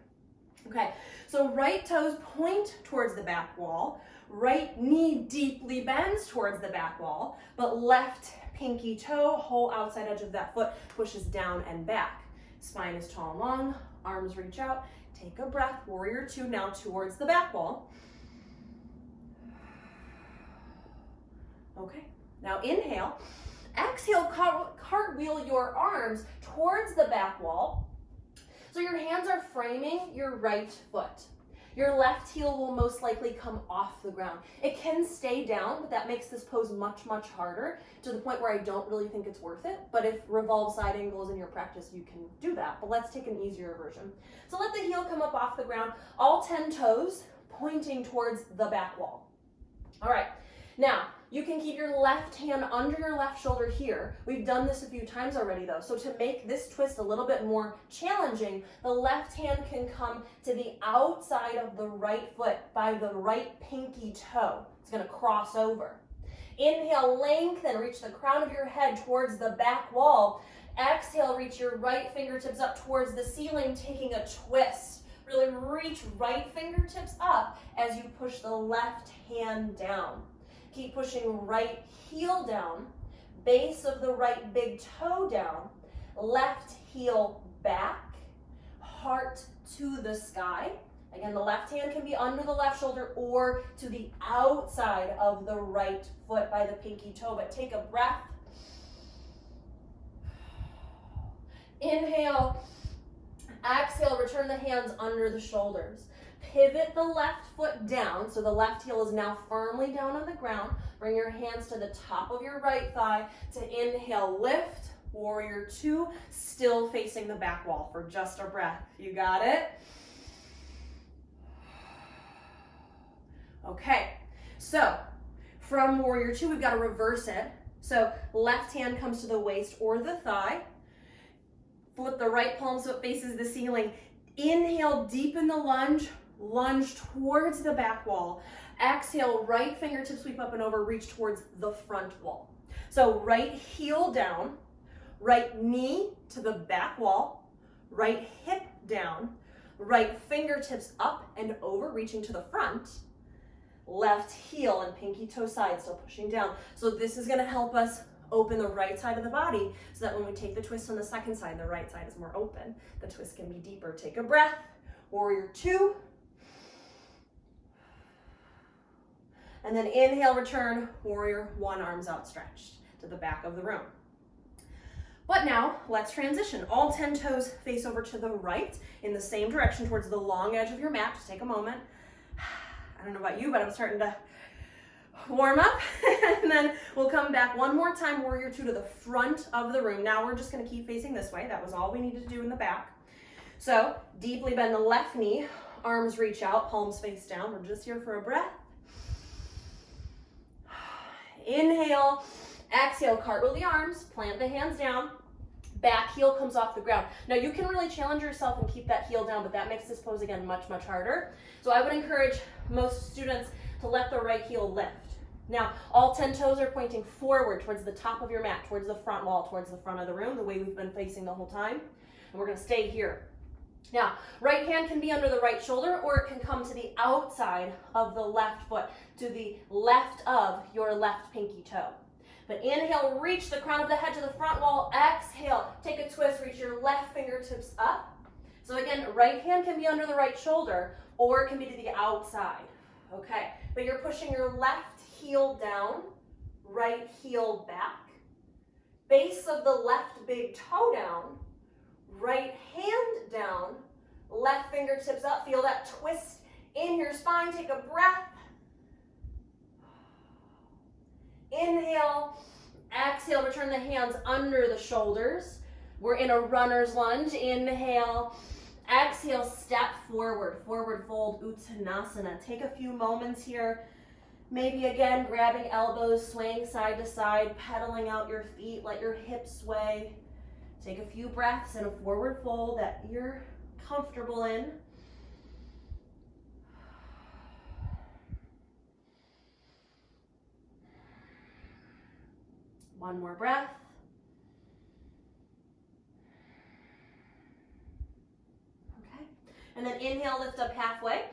Okay, so right toes point towards the back wall. Right knee deeply bends towards the back wall, but left pinky toe, whole outside edge of that foot pushes down and back. Spine is tall and long, arms reach out. Take a breath, warrior two now towards the back wall. Okay, now inhale. Exhale, cartwheel your arms towards the back wall. So your hands are framing your right foot. Your left heel will most likely come off the ground. It can stay down, but that makes this pose much, much harder to the point where I don't really think it's worth it. But if revolve side angle is in your practice, you can do that. But let's take an easier version. So let the heel come up off the ground, all 10 toes pointing towards the back wall. All right, now you can keep your left hand under your left shoulder here. We've done this a few times already though. So to make this twist a little bit more challenging, the left hand can come to the outside of the right foot by the right pinky toe. It's gonna cross over. Inhale, lengthen, reach the crown of your head towards the back wall. Exhale, reach your right fingertips up towards the ceiling, taking a twist. Really reach right fingertips up as you push the left hand down. Keep pushing right heel down, base of the right big toe down, left heel back, heart to the sky. Again, the left hand can be under the left shoulder or to the outside of the right foot by the pinky toe, but take a breath. Inhale, exhale, return the hands under the shoulders. Pivot the left foot down, so the left heel is now firmly down on the ground. Bring your hands to the top of your right thigh to inhale, lift, warrior two, still facing the back wall for just a breath. You got it? Okay, so from warrior two, we've got to reverse it. So left hand comes to the waist or the thigh. Flip the right palm so it faces the ceiling. Inhale, deepen the lunge. Lunge towards the back wall. Exhale, right fingertips sweep up and over, reach towards the front wall. So right heel down, right knee to the back wall, right hip down, right fingertips up and over, reaching to the front, left heel and pinky toe side still pushing down. So this is gonna help us open the right side of the body so that when we take the twist on the second side, the right side is more open. The twist can be deeper. Take a breath, warrior two. And then inhale, return, warrior one, arms outstretched to the back of the room. But now let's transition. All 10 toes face over to the right in the same direction towards the long edge of your mat. Just take a moment. I don't know about you, but I'm starting to warm up. And then we'll come back one more time, warrior two, to the front of the room. Now we're just gonna keep facing this way. That was all we needed to do in the back. So deeply bend the left knee, arms reach out, palms face down. We're just here for a breath. Inhale, exhale, cartwheel the arms, plant the hands down, back heel comes off the ground. Now you can really challenge yourself and keep that heel down, but that makes this pose again much, much harder. So I would encourage most students to let the right heel lift. Now, all 10 toes are pointing forward towards the top of your mat, towards the front wall, towards the front of the room, the way we've been facing the whole time. And we're gonna stay here. Now, right hand can be under the right shoulder or it can come to the outside of the left foot, to the left of your left pinky toe. But inhale, reach the crown of the head to the front wall. Exhale, take a twist, reach your left fingertips up. So again, right hand can be under the right shoulder or it can be to the outside. Okay, but you're pushing your left heel down, right heel back, base of the left big toe down, right hand down, left fingertips up. Feel that twist in your spine. Take a breath. Inhale, exhale, return the hands under the shoulders. We're in a runner's lunge. Inhale, exhale, step forward, forward fold, Uttanasana. Take a few moments here. Maybe again, grabbing elbows, swaying side to side, pedaling out your feet, let your hips sway. Take a few breaths in a forward fold that you're comfortable in. One more breath. Okay. And then inhale, lift up halfway.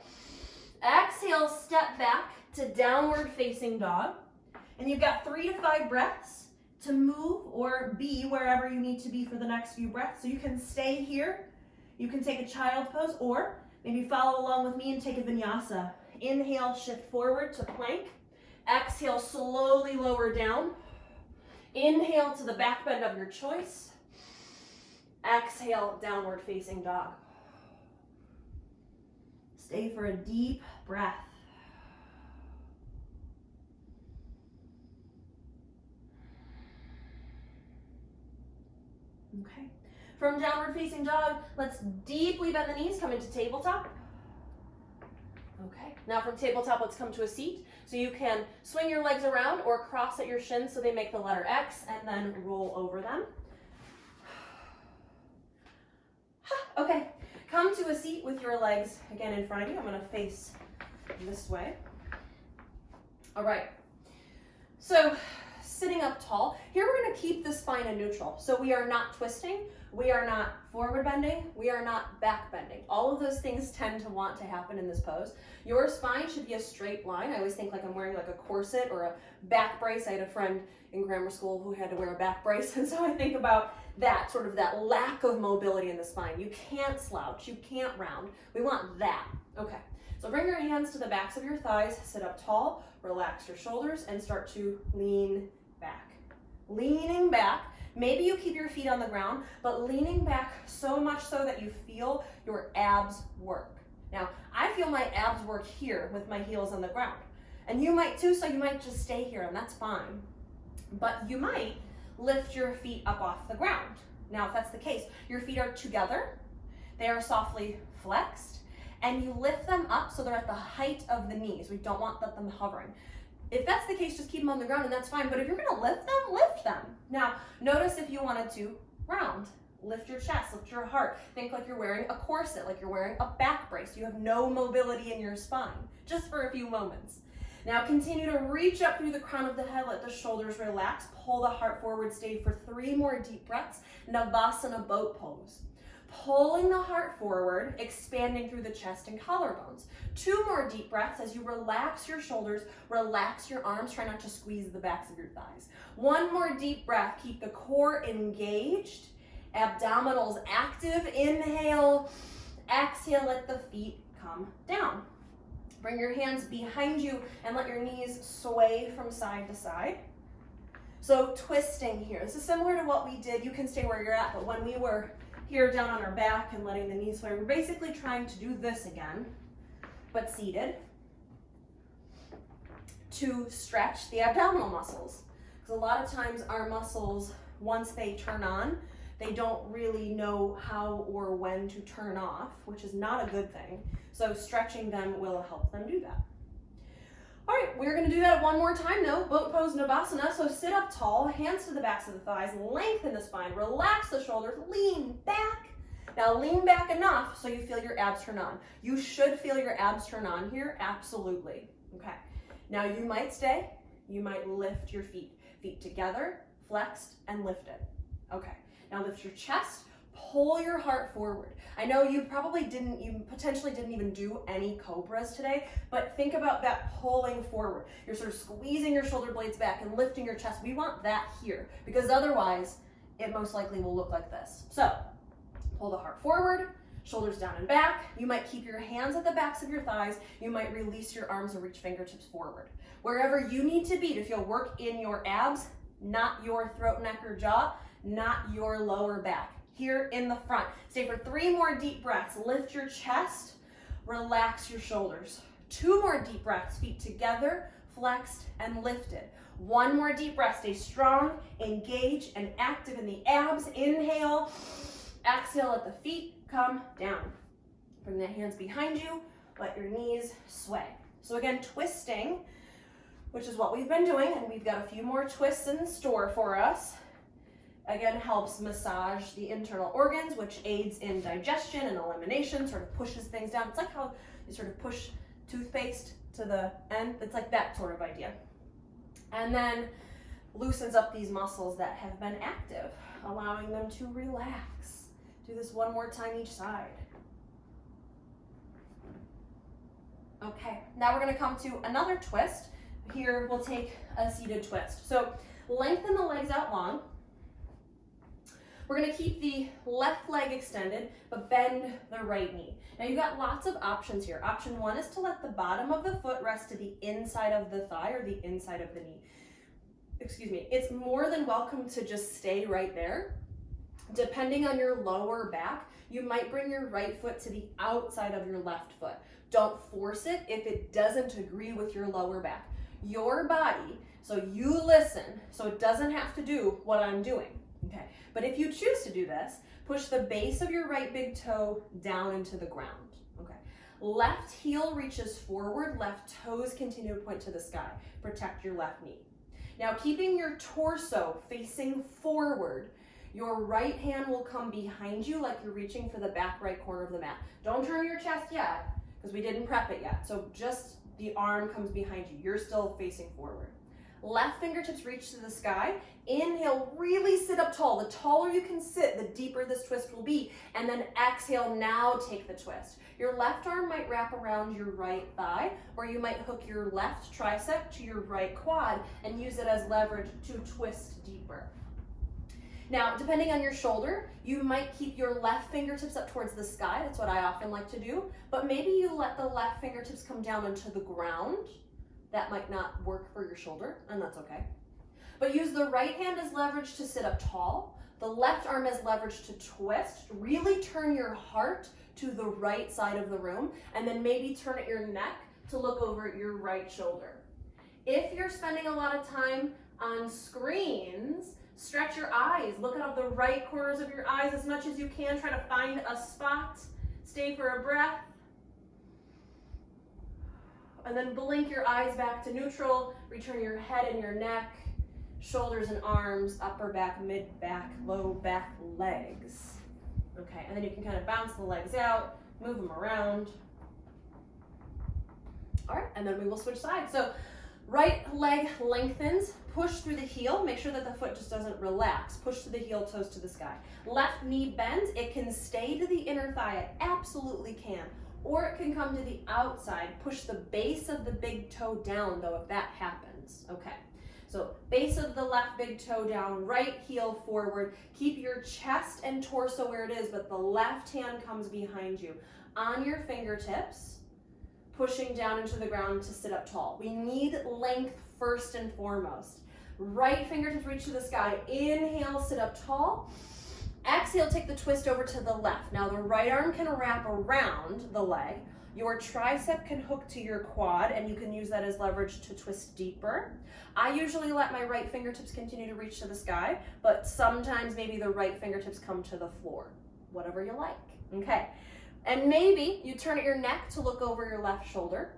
Exhale, step back to downward facing dog. And you've got 3 to 5 breaths to move or be wherever you need to be for the next few breaths. So you can stay here. You can take a child pose, or maybe follow along with me and take a vinyasa. Inhale, shift forward to plank. Exhale, slowly lower down. Inhale to the back bend of your choice. Exhale, downward facing dog. Stay for a deep breath. Okay. From downward facing dog, let's deeply bend the knees, come into tabletop. Okay. Now from tabletop, let's come to a seat. So you can swing your legs around or cross at your shins so they make the letter X, and then roll over them. Okay. Come to a seat with your legs again in front of you. I'm going to face this way. All right. So sitting up tall. Here we're going to keep the spine in neutral. So we are not twisting. We are not forward bending. We are not back bending. All of those things tend to want to happen in this pose. Your spine should be a straight line. I always think like I'm wearing like a corset or a back brace. I had a friend in grammar school who had to wear a back brace. And so I think about that, sort of that lack of mobility in the spine. You can't slouch. You can't round. We want that. Okay. So bring your hands to the backs of your thighs. Sit up tall. Relax your shoulders and start to lean back. Leaning back. Maybe you keep your feet on the ground, but leaning back so much so that you feel your abs work. Now, I feel my abs work here with my heels on the ground. And you might too, so you might just stay here, and that's fine. But you might lift your feet up off the ground. Now, if that's the case, your feet are together, they are softly flexed, and you lift them up so they're at the height of the knees. We don't want them hovering. If that's the case, just keep them on the ground and that's fine. But if you're gonna lift them, lift them. Now, notice if you wanted to round. Lift your chest, lift your heart. Think like you're wearing a corset, like you're wearing a back brace. You have no mobility in your spine, just for a few moments. Now continue to reach up through the crown of the head, let the shoulders relax, pull the heart forward, stay for 3 more deep breaths. Navasana boat pose. Pulling the heart forward, expanding through the chest and collarbones. 2 more deep breaths as you relax your shoulders, relax your arms, try not to squeeze the backs of your thighs. 1 more deep breath, keep the core engaged, abdominals active, inhale, exhale, let the feet come down. Bring your hands behind you and let your knees sway from side to side. So twisting here, this is similar to what we did, you can stay where you're at, but when we were here down on our back and letting the knees sway, we're basically trying to do this again, but seated, to stretch the abdominal muscles. Because a lot of times our muscles, once they turn on, they don't really know how or when to turn off, which is not a good thing. So stretching them will help them do that. All right, we're gonna do that 1 more time though. Boat pose Navasana. So sit up tall, hands to the backs of the thighs, lengthen the spine, relax the shoulders, lean back. Now lean back enough so you feel your abs turn on. You should feel your abs turn on here, absolutely. Okay, now you might stay, you might lift your feet. Feet together, flexed and lifted. Okay, now lift your chest, pull your heart forward. I know you potentially didn't even do any cobras today, but think about that pulling forward. You're sort of squeezing your shoulder blades back and lifting your chest. We want that here because otherwise it most likely will look like this. So pull the heart forward, shoulders down and back. You might keep your hands at the backs of your thighs. You might release your arms and reach fingertips forward. Wherever you need to be to feel work in your abs, not your throat, neck, or jaw, not your lower back. Here in the front. Stay for 3 more deep breaths. Lift your chest, relax your shoulders. 2 more deep breaths, feet together, flexed and lifted. 1 more deep breath, stay strong, engage and active in the abs. Inhale, exhale, let the feet come down. Bring the hands behind you, let your knees sway. So again, twisting, which is what we've been doing, and we've got a few more twists in store for us. Again, helps massage the internal organs, which aids in digestion and elimination, sort of pushes things down. It's like how you sort of push toothpaste to the end. It's like that sort of idea. And then loosens up these muscles that have been active, allowing them to relax. Do this one more time each side. Okay, now we're gonna come to another twist. Here we'll take a seated twist. So lengthen the legs out long. We're gonna keep the left leg extended, but bend the right knee. Now you've got lots of options here. Option one is to let the bottom of the foot rest to the inside of the thigh or the inside of the knee. Excuse me, it's more than welcome to just stay right there. Depending on your lower back, you might bring your right foot to the outside of your left foot. Don't force it if it doesn't agree with your lower back. Your body, so you listen, so it doesn't have to do what I'm doing, okay? But if you choose to do this, push the base of your right big toe down into the ground, okay? Left heel reaches forward, left toes continue to point to the sky. Protect your left knee. Now, keeping your torso facing forward, your right hand will come behind you like you're reaching for the back right corner of the mat. Don't turn your chest yet, because we didn't prep it yet. So just the arm comes behind you. You're still facing forward. Left fingertips reach to the sky. Inhale, really sit up tall. The taller you can sit, the deeper this twist will be. And then exhale, now take the twist. Your left arm might wrap around your right thigh, or you might hook your left tricep to your right quad and use it as leverage to twist deeper. Now, depending on your shoulder, you might keep your left fingertips up towards the sky. That's what I often like to do. But maybe you let the left fingertips come down into the ground. That might not work for your shoulder, and that's okay. But use the right hand as leverage to sit up tall. The left arm as leverage to twist. Really turn your heart to the right side of the room, and then maybe turn at your neck to look over at your right shoulder. If you're spending a lot of time on screens, stretch your eyes. Look out of the right corners of your eyes as much as you can. Try to find a spot. Stay for a breath. And then blink your eyes back to neutral. Return your head and your neck, shoulders and arms, upper back, mid back, low back, legs. Okay, and then you can kind of bounce the legs out, move them around. All right, and then we will switch sides. So right leg lengthens, push through the heel, make sure that the foot just doesn't relax. Push to the heel, toes to the sky. Left knee bends, it can stay to the inner thigh, it absolutely can. Or it can come to the outside, push the base of the big toe down though if that happens, okay. So base of the left big toe down, right heel forward. Keep your chest and torso where it is, but the left hand comes behind you. On your fingertips, pushing down into the ground to sit up tall. We need length first and foremost. Right fingertips reach to the sky. Inhale, sit up tall. Exhale, take the twist over to the left. Now the right arm can wrap around the leg. Your tricep can hook to your quad, and you can use that as leverage to twist deeper. I usually let my right fingertips continue to reach to the sky, but sometimes maybe the right fingertips come to the floor. Whatever you like, okay? And maybe you turn at your neck to look over your left shoulder.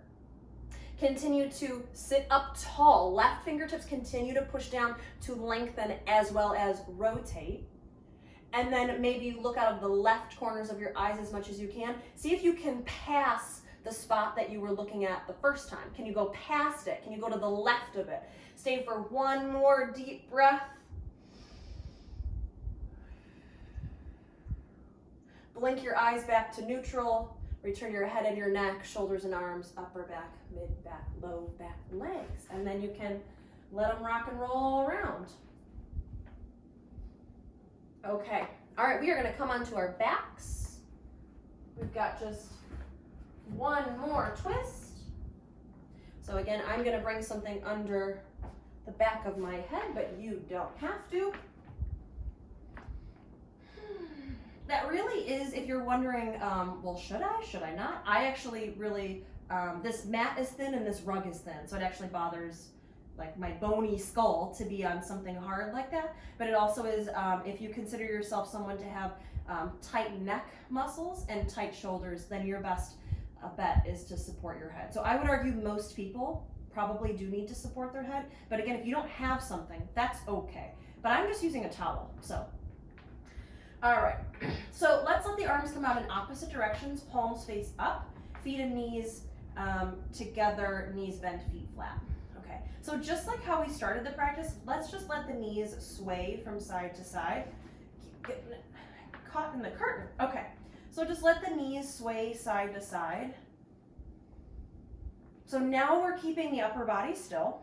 Continue to sit up tall. Left fingertips continue to push down to lengthen as well as rotate. And then maybe look out of the left corners of your eyes as much as you can. See if you can pass the spot that you were looking at the first time. Can you go past it? Can you go to the left of it? Stay for one more deep breath. Blink your eyes back to neutral. Return your head and your neck, shoulders and arms, upper back, mid back, low back, legs. And then you can let them rock and roll all around. Okay, all right, we are gonna come onto our backs. We've got just one more twist. So again, I'm gonna bring something under the back of my head, but you don't have to. That really is, if you're wondering, well, should I not? I actually really, this mat is thin and this rug is thin, so it actually bothers like my bony skull to be on something hard like that. But it also is, if you consider yourself someone to have tight neck muscles and tight shoulders, then your best bet is to support your head. So I would argue most people probably do need to support their head. But again, if you don't have something, that's okay. But I'm just using a towel, so. All right, so let's let the arms come out in opposite directions, palms face up, feet and knees together, knees bent, feet flat. Okay, so just like how we started the practice, let's just let the knees sway from side to side. Keep getting it caught in the curtain. Okay, so just let the knees sway side to side. So now we're keeping the upper body still.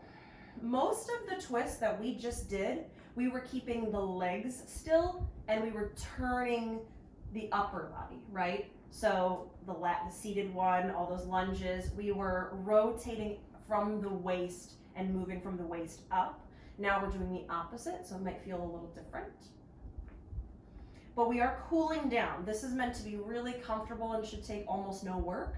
Most of the twists that we just did, we were keeping the legs still and we were turning the upper body, right? So the seated one, all those lunges, we were rotating from the waist and moving from the waist up. Now we're doing the opposite, so it might feel a little different. But we are cooling down. This is meant to be really comfortable and should take almost no work.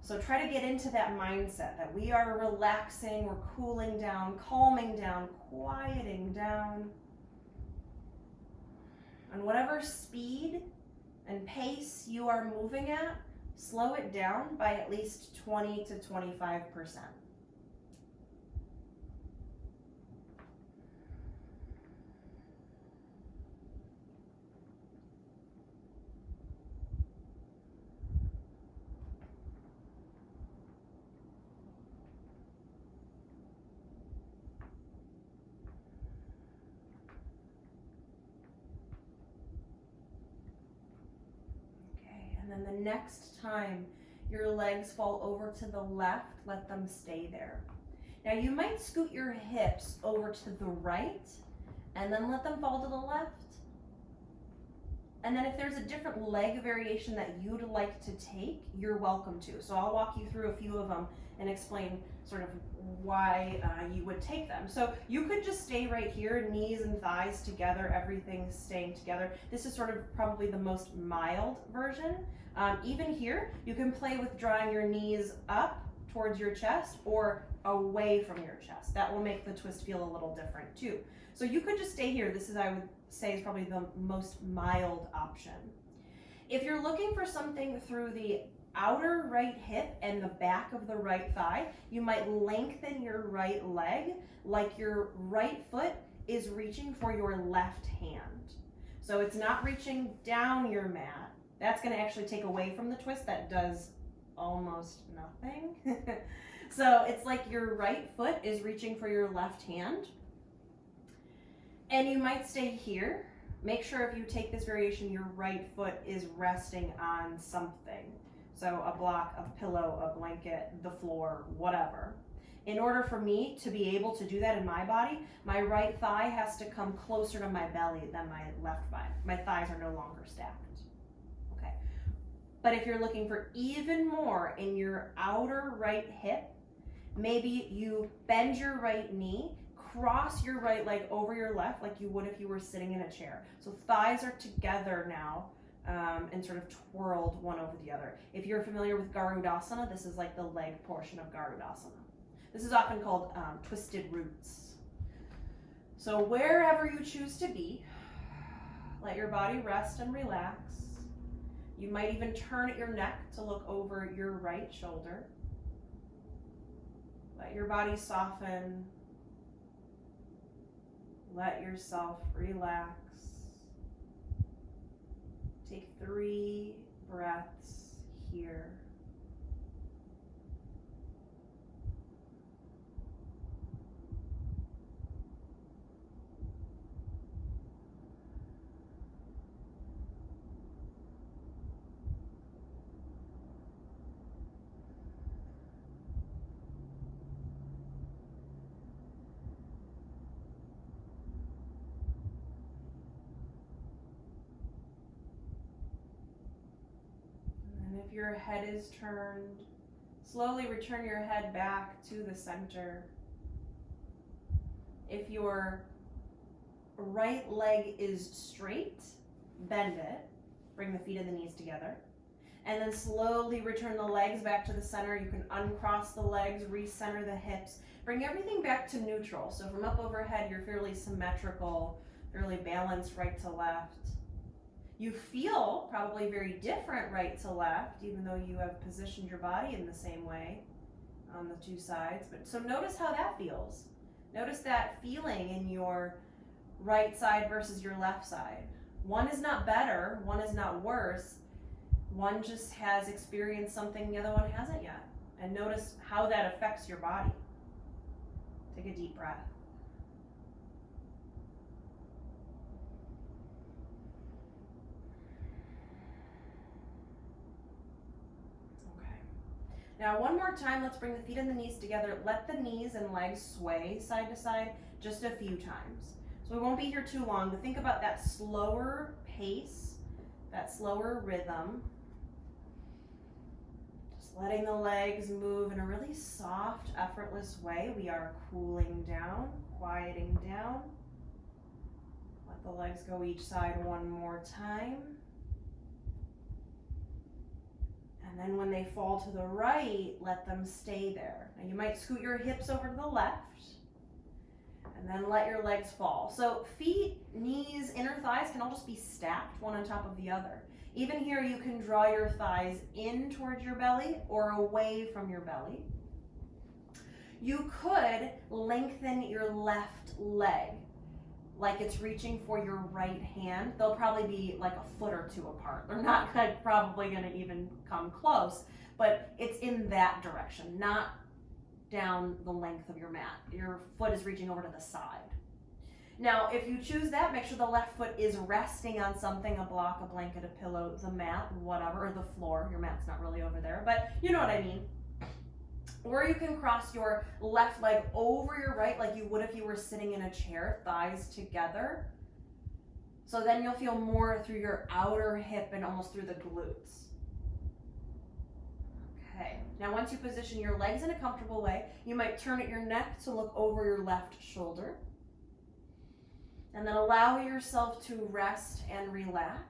So try to get into that mindset that we are relaxing, we're cooling down, calming down, quieting down. On whatever speed and pace you are moving at, slow it down by at least 20 to 25%. And then the next time your legs fall over to the left, let them stay there. Now you might scoot your hips over to the right and then let them fall to the left. And then if there's a different leg variation that you'd like to take, you're welcome to. So I'll walk you through a few of them and explain sort of why you would take them. So you could just stay right here, knees and thighs together, everything staying together. This is sort of probably the most mild version. Even here, you can play with drawing your knees up towards your chest or away from your chest. That will make the twist feel a little different too. So you could just stay here. This is, I would say, is probably the most mild option. If you're looking for something through the outer right hip and the back of the right thigh, you might lengthen your right leg like your right foot is reaching for your left hand. So it's not reaching down your mat. That's going to actually take away from the twist. That does almost nothing. So it's like your right foot is reaching for your left hand. And you might stay here. Make sure if you take this variation, your right foot is resting on something. So a block, a pillow, a blanket, the floor, whatever. In order for me to be able to do that in my body, my right thigh has to come closer to my belly than my left thigh. My thighs are no longer stacked. Okay. But if you're looking for even more in your outer right hip, maybe you bend your right knee, cross your right leg over your left like you would if you were sitting in a chair. So thighs are together now and sort of twirled one over the other. If you're familiar with Garudasana, this is like the leg portion of Garudasana. This is often called twisted roots. So wherever you choose to be, let your body rest and relax. You might even turn your neck to look over your right shoulder. Let your body soften. Let yourself relax. Take 3 breaths here. If your head is turned, slowly return your head back to the center. If your right leg is straight, bend it. Bring the feet and the knees together. And then slowly return the legs back to the center. You can uncross the legs, recenter the hips. Bring everything back to neutral. So from up overhead, you're fairly symmetrical, fairly balanced right to left. You feel probably very different right to left, even though you have positioned your body in the same way. on the two sides. But so notice how that feels. Notice that feeling in your right side versus your left side. One is not better, one is not worse. One just has experienced something the other one hasn't yet. And notice how that affects your body. Take a deep breath. Now one more time, let's bring the feet and the knees together. Let the knees and legs sway side to side just a few times. So we won't be here too long, but think about that slower pace, that slower rhythm. Just letting the legs move in a really soft, effortless way. We are cooling down, quieting down. Let the legs go each side one more time. And then when they fall to the right, let them stay there. Now you might scoot your hips over to the left and then let your legs fall. So feet, knees, inner thighs can all just be stacked one on top of the other. Even here you can draw your thighs in towards your belly or away from your belly. You could lengthen your left leg like it's reaching for your right hand. They'll probably be like a foot or two apart. They're not probably gonna even come close, but it's in that direction, not down the length of your mat. Your foot is reaching over to the side. Now, if you choose that, make sure the left foot is resting on something, a block, a blanket, a pillow, the mat, whatever, or the floor. Your mat's not really over there, but you know what I mean. Or you can cross your left leg over your right like you would if you were sitting in a chair, thighs together. So then you'll feel more through your outer hip and almost through the glutes. Okay, now once you position your legs in a comfortable way, you might turn at your neck to look over your left shoulder. And then allow yourself to rest and relax.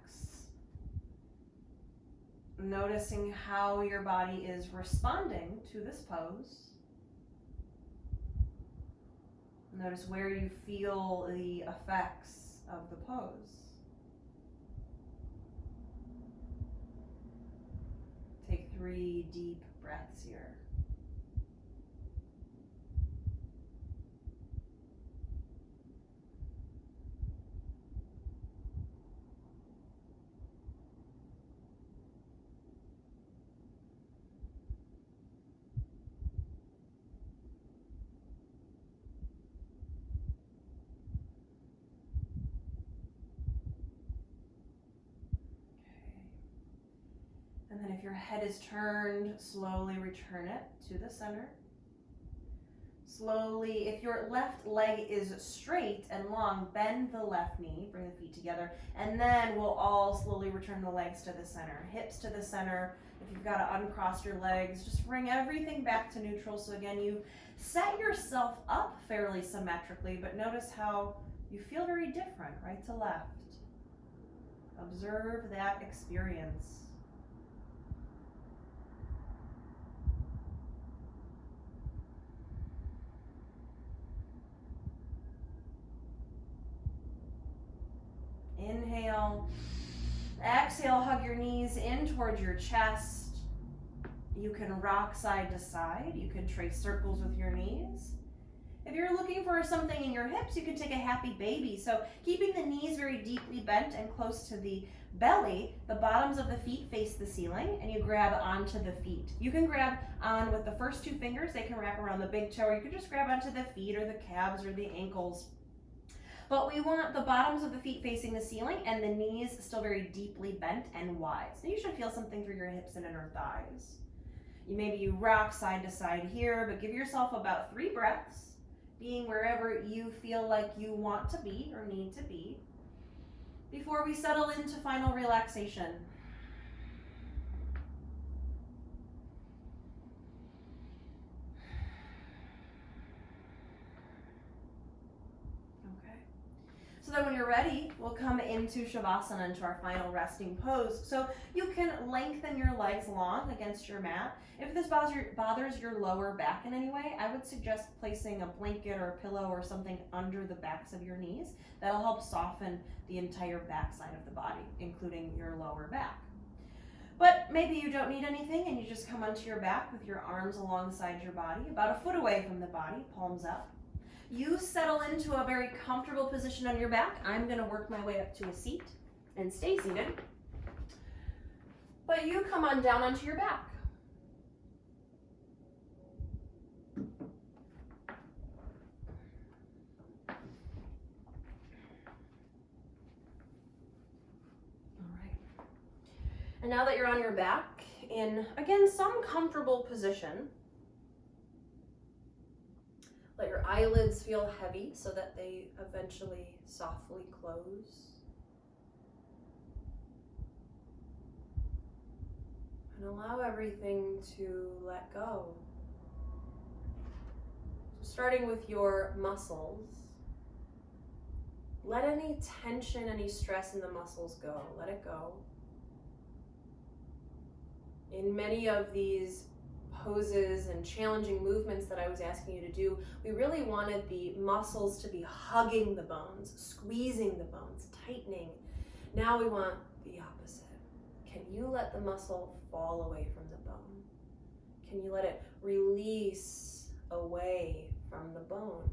Noticing how your body is responding to this pose. Notice where you feel the effects of the pose. Take 3 deep breaths here. And then if your head is turned, slowly return it to the center. Slowly, if your left leg is straight and long, bend the left knee, bring the feet together, and then we'll all slowly return the legs to the center, hips to the center. If you've got to uncross your legs, just bring everything back to neutral. So again, you set yourself up fairly symmetrically, but notice how you feel very different, right to left. Observe that experience. Inhale, exhale, hug your knees in towards your chest. You can rock side to side. You can trace circles with your knees. If you're looking for something in your hips, you can take a happy baby. So keeping the knees very deeply bent and close to the belly, the bottoms of the feet face the ceiling, and you grab onto the feet. You can grab on with the first 2 fingers. They can wrap around the big toe, or you can just grab onto the feet or the calves or the ankles. But we want the bottoms of the feet facing the ceiling and the knees still very deeply bent and wide. So you should feel something through your hips and inner thighs. Maybe you rock side to side here, but give yourself about 3 breaths, being wherever you feel like you want to be or need to be, before we settle into final relaxation. So then when you're ready, we'll come into Shavasana, into our final resting pose. So you can lengthen your legs long against your mat. If this bothers your lower back in any way, I would suggest placing a blanket or a pillow or something under the backs of your knees. That'll help soften the entire back side of the body, including your lower back. But maybe you don't need anything and you just come onto your back with your arms alongside your body, about a foot away from the body, palms up. You settle into a very comfortable position on your back. I'm going to work my way up to a seat and stay seated. But you come on down onto your back. And now that you're on your back, in, again, some comfortable position, let your eyelids feel heavy so that they eventually softly close. And allow everything to let go. So starting with your muscles, let any tension, any stress in the muscles go. Let it go. In many of these poses and challenging movements that I was asking you to do, we really wanted the muscles to be hugging the bones, squeezing the bones, tightening. Now we want the opposite. Can you let the muscle fall away from the bone? Can you let it release away from the bone?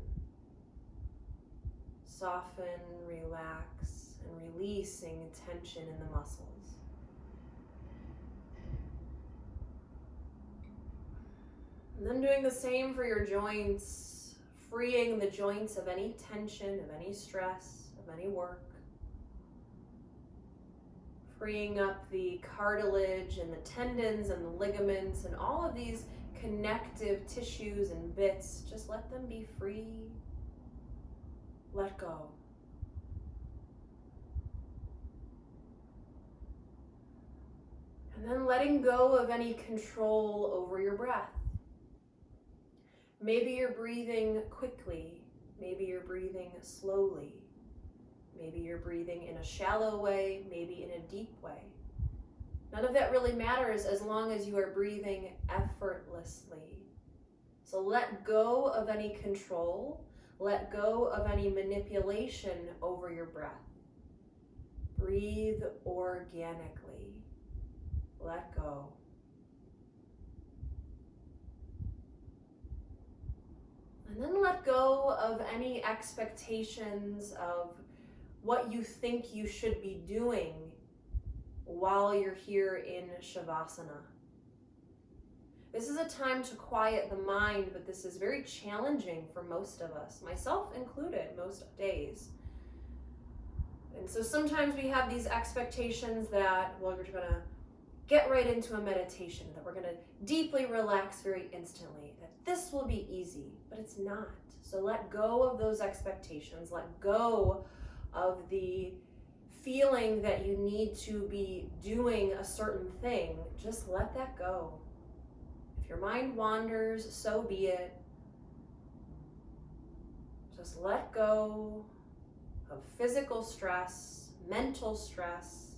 Soften, relax, and releasing tension in the muscles. And then doing the same for your joints, freeing the joints of any tension, of any stress, of any work. Freeing up the cartilage and the tendons and the ligaments and all of these connective tissues and bits. Just let them be free. Let go. And then letting go of any control over your breath. Maybe you're breathing quickly. Maybe you're breathing slowly. Maybe you're breathing in a shallow way, maybe in a deep way. None of that really matters as long as you are breathing effortlessly. So let go of any control. Let go of any manipulation over your breath. Breathe organically. Let go. And then let go of any expectations of what you think you should be doing while you're here in Shavasana. This is a time to quiet the mind, but this is very challenging for most of us, myself included, most days. And so sometimes we have these expectations that, well, we're going to get right into a meditation, that we're going to deeply relax very instantly, that this will be easy, but it's not. So let go of those expectations. Let go of the feeling that you need to be doing a certain thing. Just let that go. If your mind wanders, so be it. Just let go of physical stress, mental stress.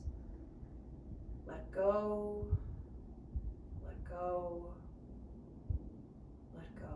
Let go, let go, let go.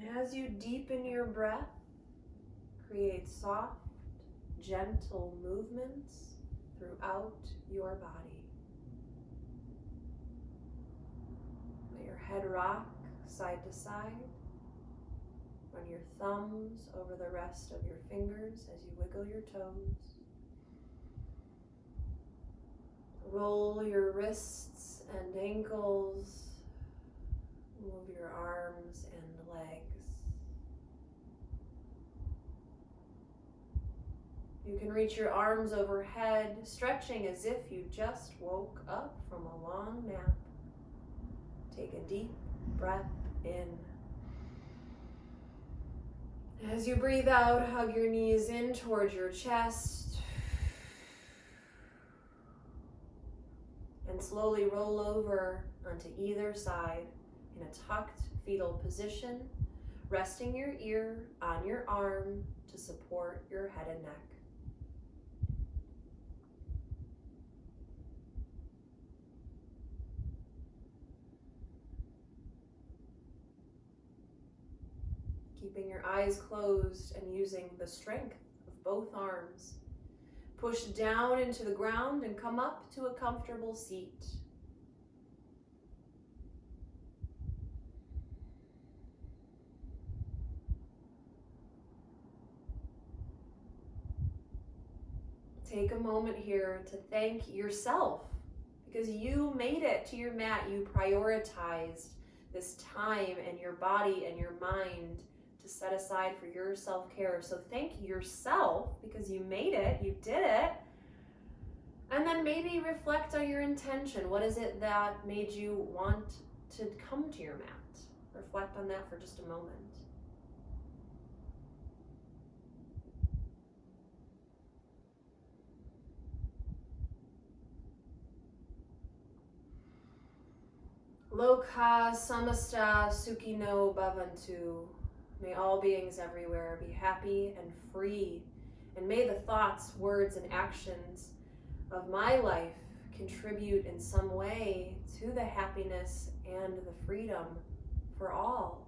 And as you deepen your breath, create soft, gentle movements throughout your body. Let your head rock side to side. Run your thumbs over the rest of your fingers as you wiggle your toes. Roll your wrists and ankles. Move your arms and legs. You can reach your arms overhead, stretching as if you just woke up from a long nap. Take a deep breath in. As you breathe out, hug your knees in towards your chest. And slowly roll over onto either side in a tucked fetal position, resting your ear on your arm to support your head and neck. Keeping your eyes closed and using the strength of both arms. Push down into the ground and come up to a comfortable seat. Take a moment here to thank yourself because you made it to your mat. You prioritized this time and your body and your mind to set aside for your self-care. So thank yourself because you made it, you did it. And then maybe reflect on your intention. What is it that made you want to come to your mat? Reflect on that for just a moment. Loka samasta sukhino bhavantu. May all beings everywhere be happy and free, and may the thoughts, words, and actions of my life contribute in some way to the happiness and the freedom for all.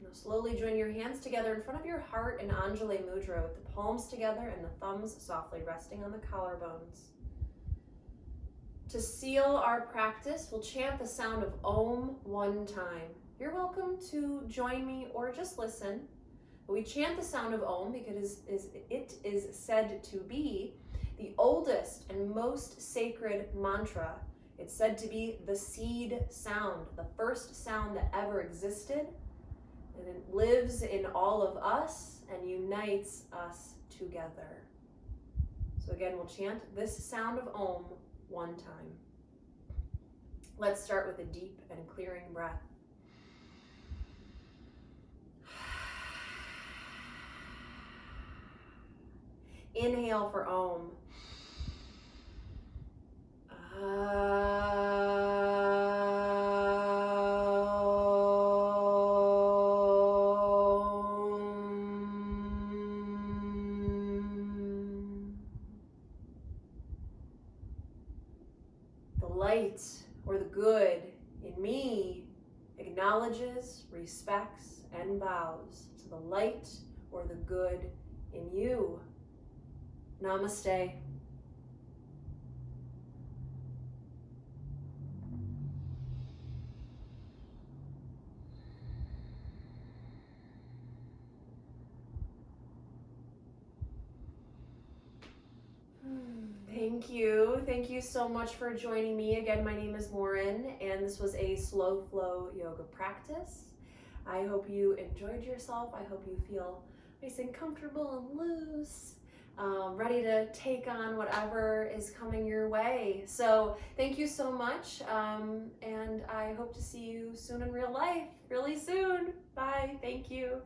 Now slowly join your hands together in front of your heart in Anjali Mudra with the palms together and the thumbs softly resting on the collarbones. To seal our practice, we'll chant the sound of Om one time. You're welcome to join me or just listen. We chant the sound of Om because it is said to be the oldest and most sacred mantra. It's said to be the seed sound, the first sound that ever existed. And it lives in all of us and unites us together. So again, we'll chant this sound of Om one time. Let's start with a deep and clearing breath. Inhale for Om. The light or the good in me acknowledges, respects, and bows to the light or the good in you. Namaste. Thank you. Thank you so much for joining me. Again, my name is Lauren, and this was a slow flow yoga practice. I hope you enjoyed yourself. I hope you feel nice and comfortable and loose, ready to take on whatever is coming your way. So thank you so much, and I hope to see you soon in real life, really soon. Bye. Thank you.